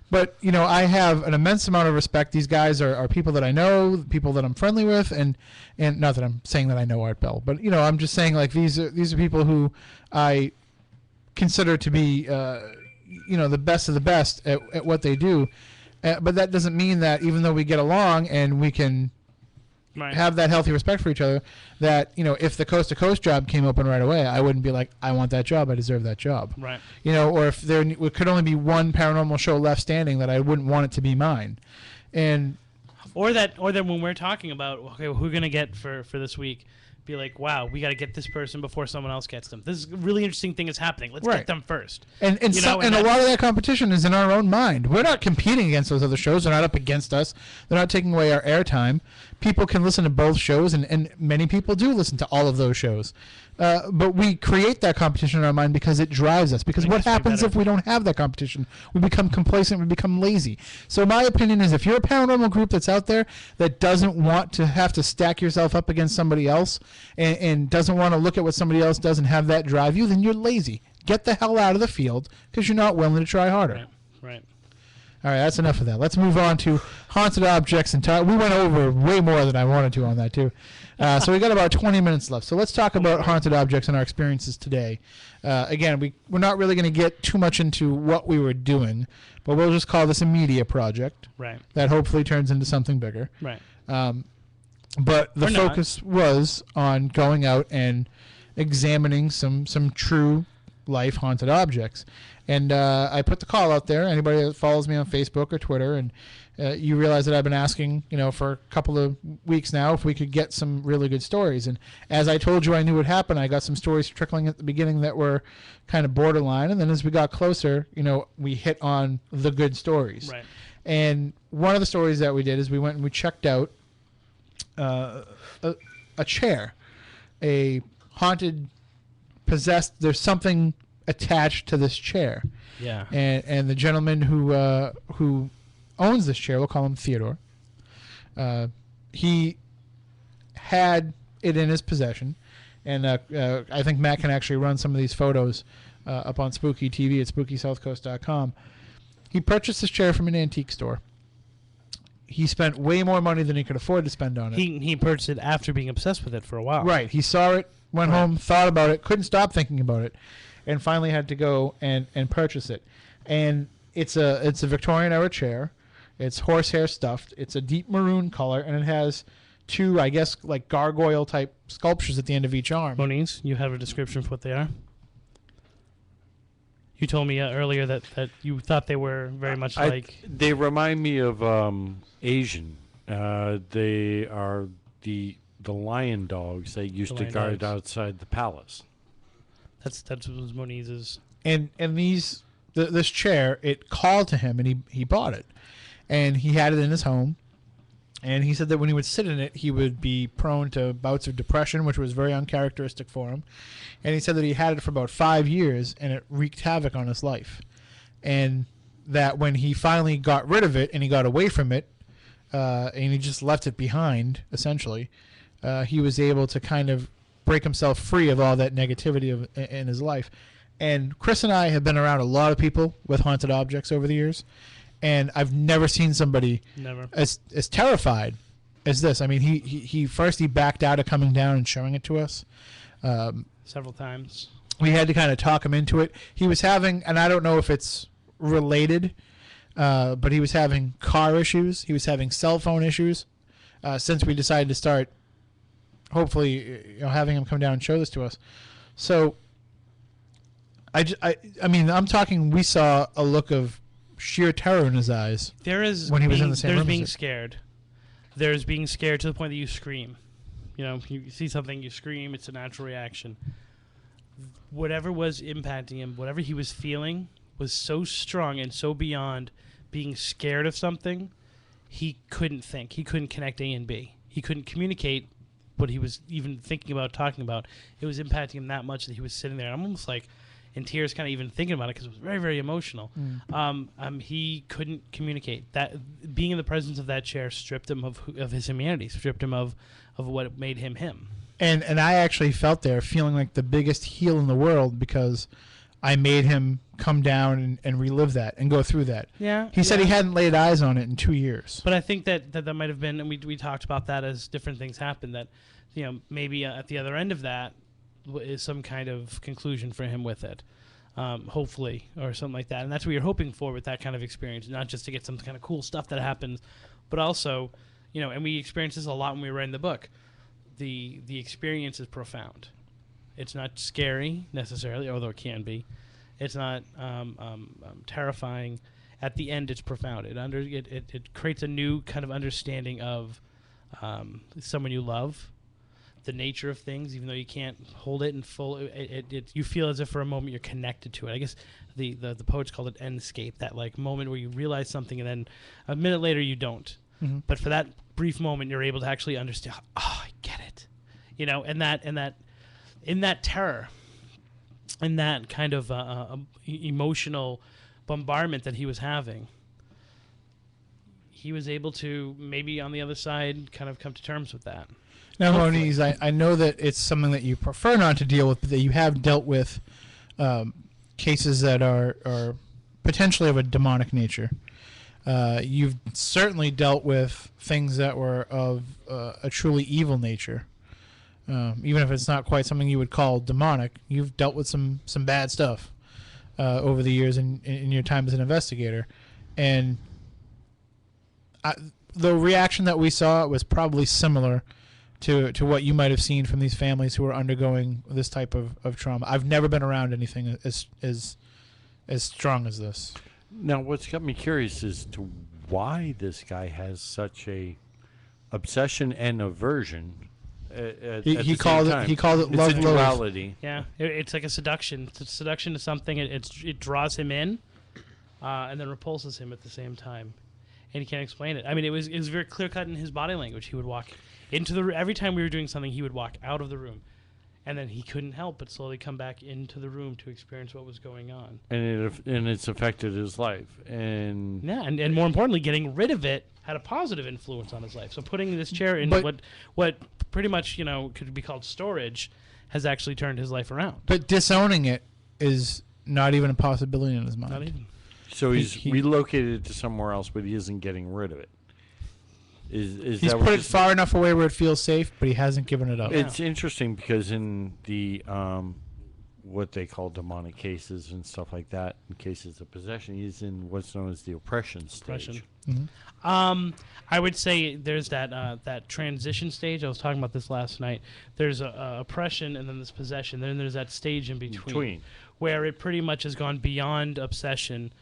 But I have an immense amount of respect. These guys are people that I know, people that I'm friendly with, and not that I'm saying that I know Art Bell, but I'm just saying these are people who I consider to be the best of the best at what they do. But that doesn't mean that even though we get along and we can have that healthy respect for each other, that if the coast to coast job came open right away, I wouldn't be like, I want that job, I deserve that job. Right. Or if there could only be one paranormal show left standing, that I wouldn't want it to be mine. And or that when we're talking about, okay, who we're gonna get for this week, be like, wow, we got to get this person before someone else gets them. This is a really interesting thing is happening. Let's get them first. And a lot of that competition is in our own mind. We're not competing against those other shows. They're not up against us. They're not taking away our airtime. People can listen to both shows, and many people do listen to all of those shows. But we create that competition in our mind because it drives us. Because what happens if we don't have that competition? We become complacent. We become lazy. So my opinion is, if you're a paranormal group that's out there that doesn't want to have to stack yourself up against somebody else and doesn't want to look at what somebody else does and have that drive you, then you're lazy. Get the hell out of the field because you're not willing to try harder. Right. All right, that's enough of that. Let's move on to haunted objects and time. We went over way more than I wanted to on that, too. So we got about 20 minutes left. So let's talk about haunted objects and our experiences today. Again, we're not really going to get too much into what we were doing, but we'll just call this a media project. Right. That hopefully turns into something bigger. Right. But the focus was on going out and examining some true life haunted objects. And I put the call out there. Anybody that follows me on Facebook or Twitter, and you realize that I've been asking, for a couple of weeks now if we could get some really good stories. And as I told you I knew would happen, I got some stories trickling at the beginning that were kind of borderline. And then as we got closer, we hit on the good stories. Right. And one of the stories that we did is we went and we checked out a chair, a haunted, possessed, there's something attached to this chair. Yeah. And the gentleman who owns this chair, we'll call him Theodore, he had it in his possession, and I think Matt can actually run some of these photos up on Spooky TV at SpookySouthcoast.com. He purchased this chair from an antique store. He spent way more money than he could afford to spend on it. He purchased it after being obsessed with it for a while. Right. He saw it, went home, thought about it, couldn't stop thinking about it, and finally had to go and purchase it. And it's a Victorian era chair. It's horsehair stuffed. It's a deep maroon color, and it has two, I guess, like gargoyle type sculptures at the end of each arm. Moniz, you have a description for what they are? You told me earlier that you thought they were very much like... They remind me of Asian. They are the lion dogs they used to guard outside the palace. That's what Moniz's. And this chair, it called to him, and he bought it. And he had it in his home. And he said that when he would sit in it, he would be prone to bouts of depression, which was very uncharacteristic for him. And he said that he had it for about 5 years, and it wreaked havoc on his life. And that when he finally got rid of it and he got away from it, and he just left it behind, essentially, he was able to kind of break himself free of all that negativity in his life. And Chris and I have been around a lot of people with haunted objects over the years. And I've never seen somebody as terrified as this. I mean, he first backed out of coming down and showing it to us. Several times. We had to kind of talk him into it. He was having, and I don't know if it's related, but he was having car issues. He was having cell phone issues since we decided to start, hopefully, having him come down and show this to us. So, I mean, I'm talking, we saw a look of sheer terror in his eyes. There is when he was in the same room. There's being scared. There's being scared to the point that you scream. You see something, you scream. It's a natural reaction. Whatever was impacting him, whatever he was feeling, was so strong and so beyond being scared of something. He couldn't think. He couldn't connect A and B. He couldn't communicate what he was even thinking about, talking about. It was impacting him that much that he was sitting there. I'm almost like in tears, kind of even thinking about it because it was very, very emotional. He couldn't communicate. That being in the presence of that chair stripped him of his humanity, stripped him of what made him him. And I actually felt there feeling like the biggest heel in the world because I made him come down and relive that and go through that. Yeah. He said he hadn't laid eyes on it in 2 years. But I think that might have been, and we talked about that as different things happened, that maybe at the other end of that is some kind of conclusion for him with it, hopefully, or something like that. And that's what you're hoping for with that kind of experience, not just to get some kind of cool stuff that happens, but also, and we experienced this a lot when we were writing the book. The experience is profound. It's not scary necessarily, although it can be. It's not terrifying. At the end, it's profound. It creates a new kind of understanding of someone you love, the nature of things, even though you can't hold it in full. You feel as if for a moment you're connected to it. I guess the poets called it endscape, that like moment where you realize something and then a minute later you don't. Mm-hmm. But for that brief moment, you're able to actually understand. Oh, I get it. And that in that terror, in that kind of emotional bombardment that he was having, he was able to maybe on the other side kind of come to terms with that. Now, Moniz, I know that it's something that you prefer not to deal with, but that you have dealt with cases that are potentially of a demonic nature. You've certainly dealt with things that were of a truly evil nature. Even if it's not quite something you would call demonic, you've dealt with some bad stuff over the years in your time as an investigator. And the reaction that we saw was probably similar to what you might have seen from these families who are undergoing this type of trauma. I've never been around anything as as strong as this. Now, what's got me curious as to why this guy has such a obsession and aversion. He called it love, it's a duality. Yeah, it's like a seduction. It's a seduction to something. It draws him in, and then repulses him at the same time, and he can't explain it. I mean, it was very clear cut in his body language. He would walk into the every time we were doing something, he would walk out of the room, and then he couldn't help but slowly come back into the room to experience what was going on. And it's affected his life. And yeah, and more importantly, getting rid of it had a positive influence on his life. So putting this chair in what pretty much could be called storage has actually turned his life around. But disowning it is not even a possibility in his mind. Not even. So he's relocated it to somewhere else, but he isn't getting rid of it. Is he's that put it far enough away where it feels safe, but he hasn't given it up. It's interesting because in the what they call demonic cases and stuff like that, in cases of possession, he's in what's known as the oppression stage. Mm-hmm. I would say there's that transition stage. I was talking about this last night. There's a oppression and then this possession. Then there's that stage in between where it pretty much has gone beyond obsession,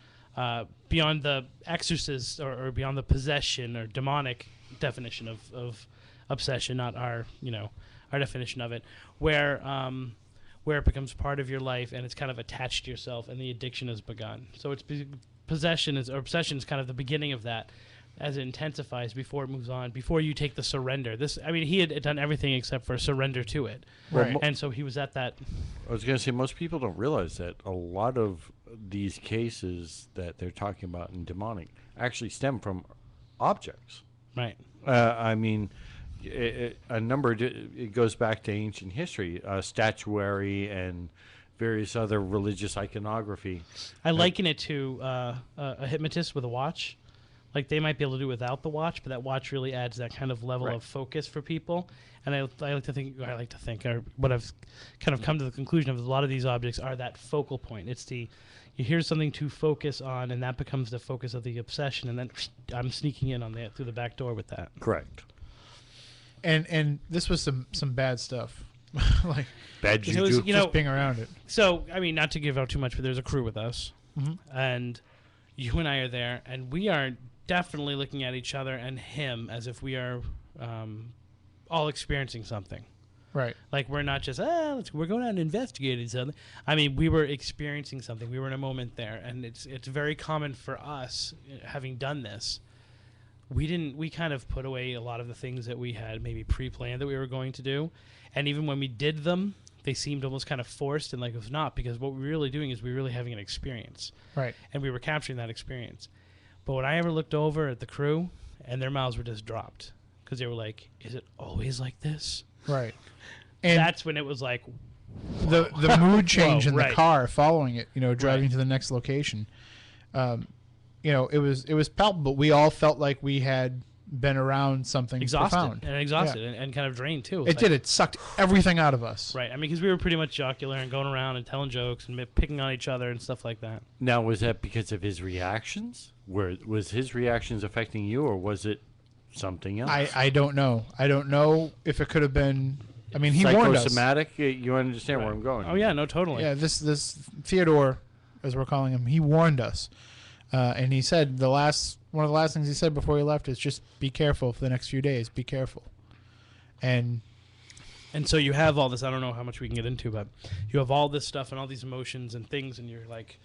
beyond the exorcist or beyond the possession or demonic definition of obsession, not our definition of it, where it becomes part of your life and it's kind of attached to yourself and the addiction has begun. So it's obsession is kind of the beginning of that, as it intensifies before it moves on, before you take the surrender. He had done everything except for surrender to it. Right. And so he was at that. I was going to say, most people don't realize that a lot of these cases that they're talking about in demonic actually stem from objects. Right. I mean, it goes back to ancient history, statuary and various other religious iconography. I liken it to a hypnotist with a watch. Like, they might be able to do without the watch, but that watch really adds that kind of level of focus for people. And I like to think, or what I've kind of come to the conclusion of, is a lot of these objects are that focal point. It's you hear something to focus on, and that becomes the focus of the obsession, and then I'm sneaking in on through the back door with that. Correct. And this was some bad stuff. Like bad juju. Just being around it. So, I mean, not to give out too much, but there's a crew with us. Mm-hmm. And you and I are there, and we are definitely looking at each other and him as if we are all experiencing something. Right. Like, we're not just, we're going out and investigating something. I mean, we were experiencing something. We were in a moment there, and it's very common for us, having done this. We kind of put away a lot of the things that we had maybe pre-planned that we were going to do. And even when we did them, they seemed almost kind of forced, and like it was not, because what we were really doing is we were really having an experience. Right. And we were capturing that experience. But when I ever looked over at the crew, and their mouths were just dropped, because they were like, is it always like this? Right. And that's when it was like, the mood change in the right. car following it, driving to the next location. It was palpable. We all felt like we had been around something profound. And kind of drained too. It did. It sucked everything out of us. Right. I mean, because we were pretty much jocular and going around and telling jokes and picking on each other and stuff like that. Now, was that because of his reactions? Was his reactions affecting you, or was it something else? I don't know. I don't know if it could have been. I mean, he warned us. Psychosomatic. You understand where I'm going? Oh yeah, no, totally. Yeah, this Theodore, as we're calling him, he warned us, and he said one of the last things he said before he left is just be careful for the next few days. Be careful. And so you have all this. I don't know how much we can get into, but you have all this stuff and all these emotions and things, and you're like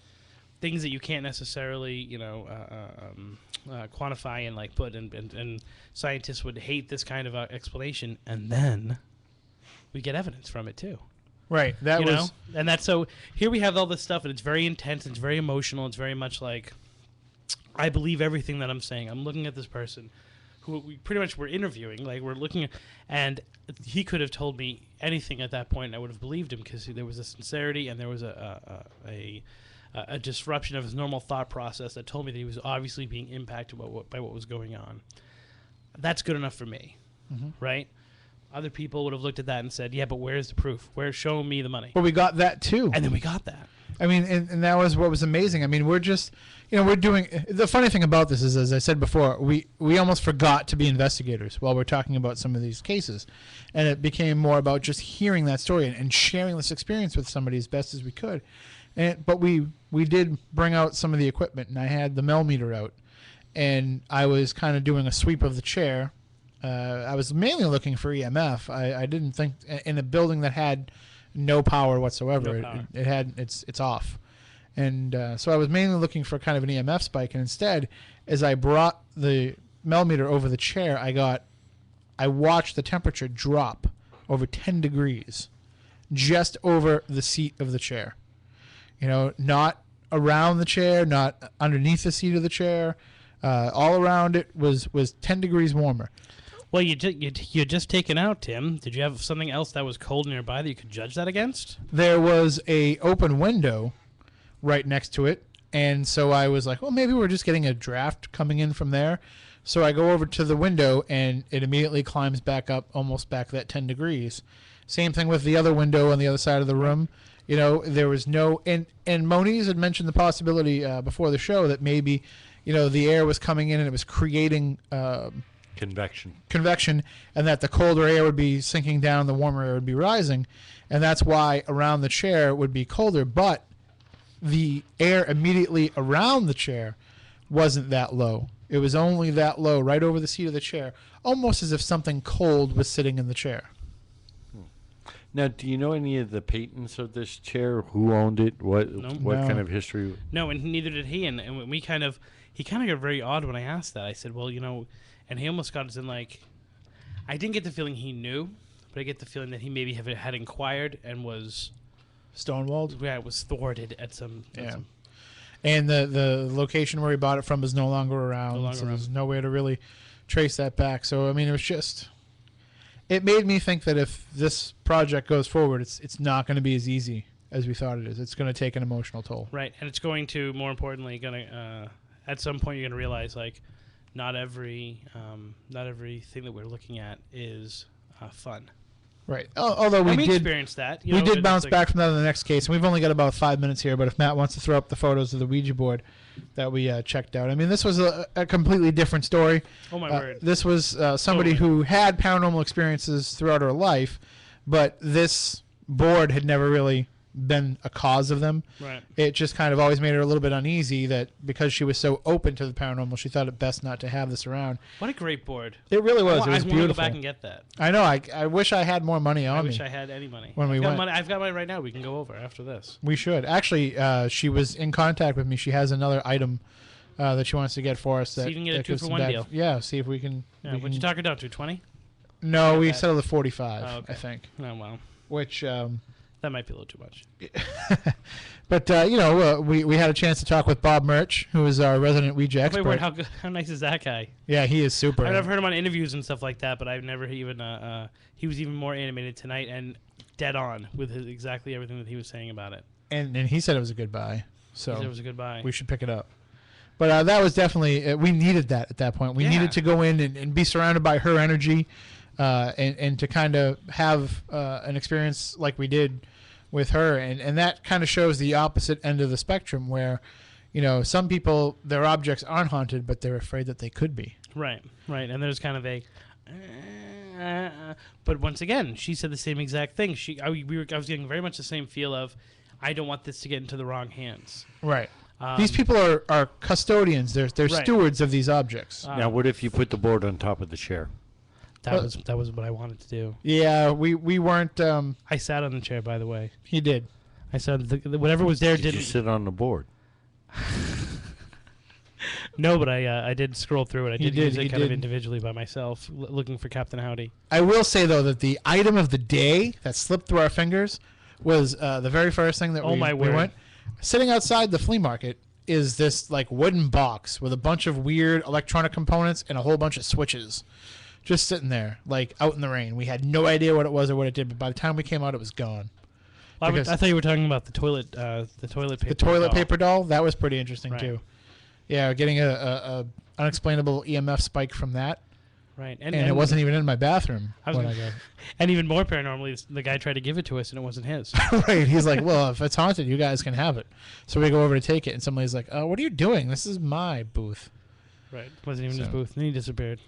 things that you can't necessarily, quantify and like put. And scientists would hate this kind of explanation, and then we get evidence from it too. Right. And that's so. Here we have all this stuff, and it's very intense. It's very emotional. It's very much like, I believe everything that I'm saying. I'm looking at this person who we pretty much were interviewing. Like, we're looking at, and he could have told me anything at that point, and I would have believed him, because there was a sincerity and there was a disruption of his normal thought process that told me that he was obviously being impacted by what was going on. That's good enough for me, right? Other people would have looked at that and said, yeah, but where's the proof? Show me the money? Well, we got that too. And then we got that. I mean, and that was what was amazing. I mean, we're just, we're doing, the funny thing about this is, as I said before, we almost forgot to be investigators while we're talking about some of these cases. And it became more about just hearing that story and sharing this experience with somebody as best as we could. But we did bring out some of the equipment, and I had the meter out, and I was kind of doing a sweep of the chair. I was mainly looking for EMF. I didn't think in a building that had no power whatsoever. No power. It's off, and so I was mainly looking for kind of an EMF spike. And instead, as I brought the meter over the chair, I watched the temperature drop over 10 degrees, just over the seat of the chair. You know, not around the chair, not underneath the seat of the chair. All around it was 10 degrees warmer. Well, you just taken out, Tim. Did you have something else that was cold nearby that you could judge that against? There was a open window right next to it, and so I was like, well, maybe we're just getting a draft coming in from there. So I go over to the window, and it immediately climbs back up, almost back that 10 degrees. Same thing with the other window on the other side of the room. You know, there was no... And Moniz had mentioned the possibility before the show that maybe, you know, the air was coming in and it was creating... Convection, and that the colder air would be sinking down, the warmer air would be rising, and that's why around the chair would be colder, but the air immediately around the chair wasn't that low. It was only that low right over the seat of the chair, almost as if something cold was sitting in the chair. Now, do you know any of the patents of this chair? Who owned it? What kind of history? No, and neither did he. And he kind of got very odd when I asked that. I said, well, you know, and he almost got us in like, I didn't get the feeling he knew, but I get the feeling that he maybe had inquired and was stonewalled. Yeah, was thwarted at some. And the location where he bought it from is no longer around, so there's no way to really trace that back. So I mean, it was just. It made me think that if this project goes forward, it's not going to be as easy as we thought it is. It's going to take an emotional toll. Right, and it's going to, more importantly, at some point you're going to realize, like, not everything that we're looking at is fun. Right. Although we did experience that. We did bounce back from that in the next case, and we've only got about 5 minutes here. But if Matt wants to throw up the photos of the Ouija board that we checked out, I mean, this was a completely different story. Oh my word! This was somebody who had paranormal experiences throughout her life, but this board had never really been a cause of them. Right. It just kind of always made her a little bit uneasy that because she was so open to the paranormal, she thought it best not to have this around. What a great board! It really was. It was beautiful. I want to go back and get that. I know. I wish I had more money on me. I wish I had any money. When we went. I've got money right now. We can go over after this. We should. Actually, she was in contact with me. She has another item that she wants to get for us. So you can get a 2-for-1 deal. Yeah, see if we can. Yeah, what'd you talk her down to, 20? No, we settled at 45, I think. Oh, well. Which... that might be a little too much. But, we had a chance to talk with Bob Murch, who is our resident Ouija expert. Wait, how nice is that guy? Yeah, he is super. I've heard him on interviews and stuff like that, but I've never even... he was even more animated tonight and dead on with exactly everything that he was saying about it. And he said it was a good buy. So he said it was a good buy. We should pick it up. But that was definitely... we needed that at that point. We needed to go in and be surrounded by her energy and to kind of have an experience like we did with her. And that kind of shows the opposite end of the spectrum where, you know, some people, their objects aren't haunted, but they're afraid that they could be. Right. And there's kind of a... but once again, she said the same exact thing. I was getting very much the same feel of, I don't want this to get into the wrong hands. Right. These people are custodians. They're stewards of these objects. Now, what if you put the board on top of the chair? That was what I wanted to do. Yeah, we weren't... I sat on the chair, by the way. He did. I said whatever was there didn't... Did you sit on the board? No, but I did scroll through it. I did use it kind of individually by myself, looking for Captain Howdy. I will say, though, that the item of the day that slipped through our fingers was the very first thing that we went. Sitting outside the flea market is this like wooden box with a bunch of weird electronic components and a whole bunch of switches. Just sitting there, like out in the rain. We had no idea what it was or what it did, but by the time we came out, it was gone. Well, I thought you were talking about the toilet paper. The toilet paper doll. That was pretty interesting too. Yeah, getting a unexplainable EMF spike from that. Right, and it wasn't even in my bathroom when I got it. And even more paranormally, the guy tried to give it to us, and it wasn't his. Right, he's like, "Well, if it's haunted, you guys can have it." So we go over to take it, and somebody's like, "Oh, what are you doing? This is my booth." Right, wasn't even his booth, and he disappeared.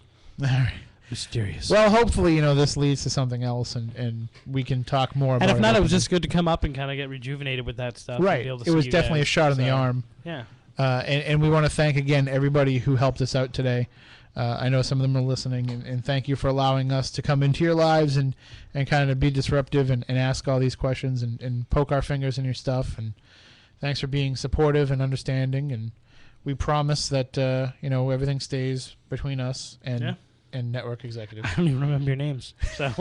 All right. Mysterious. Well, hopefully, this leads to something else, and we can talk more about it. And if not, it was just good to come up and kind of get rejuvenated with that stuff. Right. And be able to It was see you definitely guys. a shot in the arm. Yeah. And we want to thank again everybody who helped us out today. I know some of them are listening, and thank you for allowing us to come into your lives and kind of be disruptive and ask all these questions and poke our fingers in your stuff. And thanks for being supportive and understanding. And we promise that everything stays between us and network executives. I don't even remember your names, so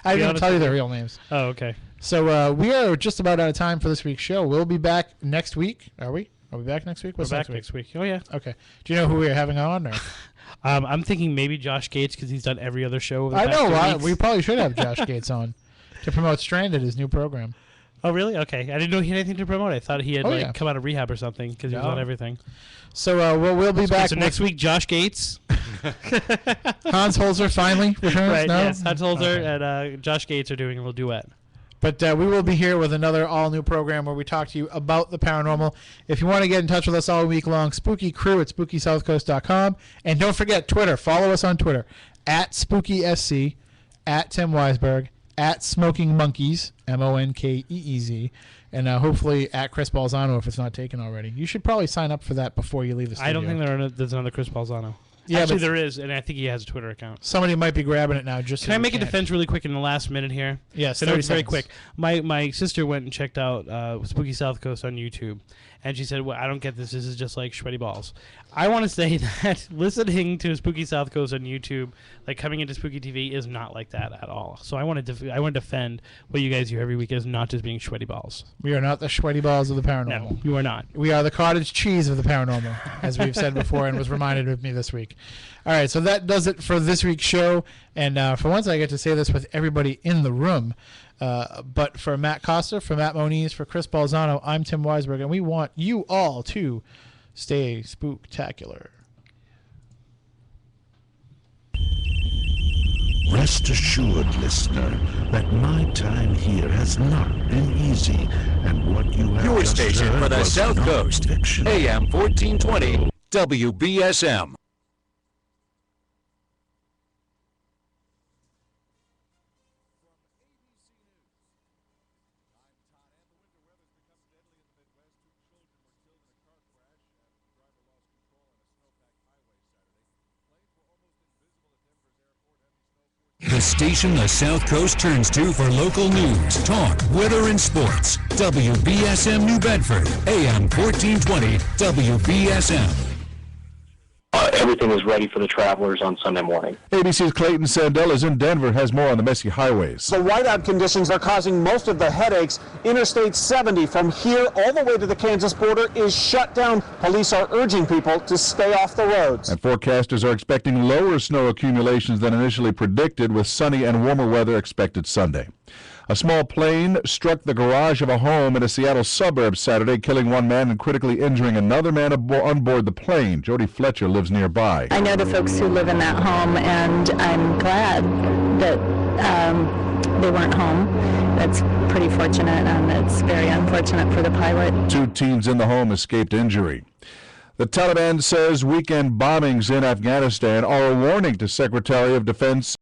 I didn't tell you their real names. Oh, okay. So we are just about out of time for this week's show. We'll be back next week. Are we? Are we back next week? We're back next week. Oh, yeah. Okay. Do you know who we are having on? Or? I'm thinking maybe Josh Gates because he's done every other show. Over the I past know. 2 weeks. We probably should have Josh Gates on to promote Stranded, his new program. Oh, really? Okay. I didn't know he had anything to promote. I thought he had come out of rehab or something because he was on everything. So we'll be back so next week. Josh Gates, Hans Holzer finally returns. Right? No? Yes, Hans Holzer and Josh Gates are doing a little duet. But we will be here with another all-new program where we talk to you about the paranormal. If you want to get in touch with us all week long, Spooky Crew at SpookySouthcoast.com. And don't forget, Twitter. Follow us on Twitter, at SpookySC, at Tim Weisberg, at Smoking Monkeys, MONKEEZ, and hopefully at Chris Balzano if it's not taken already. You should probably sign up for that before you leave the studio. I don't think there's another Chris Balzano. Yeah, actually but there is, and I think he has a Twitter account. Somebody might be grabbing it now. Just Can I make a defense really quick in the last minute here? Yes, so 30 it's very seconds. quick. My sister went and checked out Spooky South Coast on YouTube, and she said, "Well, I don't get this. This is just like sweaty balls." I want to say that listening to Spooky South Coast on YouTube, like coming into Spooky TV, is not like that at all. So I want to defend what you guys do every week as not just being sweaty balls. We are not the sweaty balls of the paranormal. No, you are not. We are the cottage cheese of the paranormal, as we've said before and was reminded of me this week. All right, so that does it for this week's show. And for once, I get to say this with everybody in the room. But for Matt Costa, for Matt Moniz, for Chris Balzano, I'm Tim Weisberg, and we want you all to stay spooktacular. Rest assured, listener, that my time here has not been easy, and what you have Your just station heard for the was South not Coast, fiction. AM 1420, WBSM. The station the South Coast turns to for local news, talk, weather, and sports. WBSM New Bedford, AM 1420, WBSM. Everything is ready for the travelers on Sunday morning. ABC's Clayton Sandell is in Denver, has more on the messy highways. The whiteout conditions are causing most of the headaches. Interstate 70 from here all the way to the Kansas border is shut down. Police are urging people to stay off the roads. And forecasters are expecting lower snow accumulations than initially predicted, with sunny and warmer weather expected Sunday. A small plane struck the garage of a home in a Seattle suburb Saturday, killing one man and critically injuring another man on board the plane. Jody Fletcher lives nearby. I know the folks who live in that home, and I'm glad that they weren't home. That's pretty fortunate, and it's very unfortunate for the pilot. 2 teens in the home escaped injury. The Taliban says weekend bombings in Afghanistan are a warning to Secretary of Defense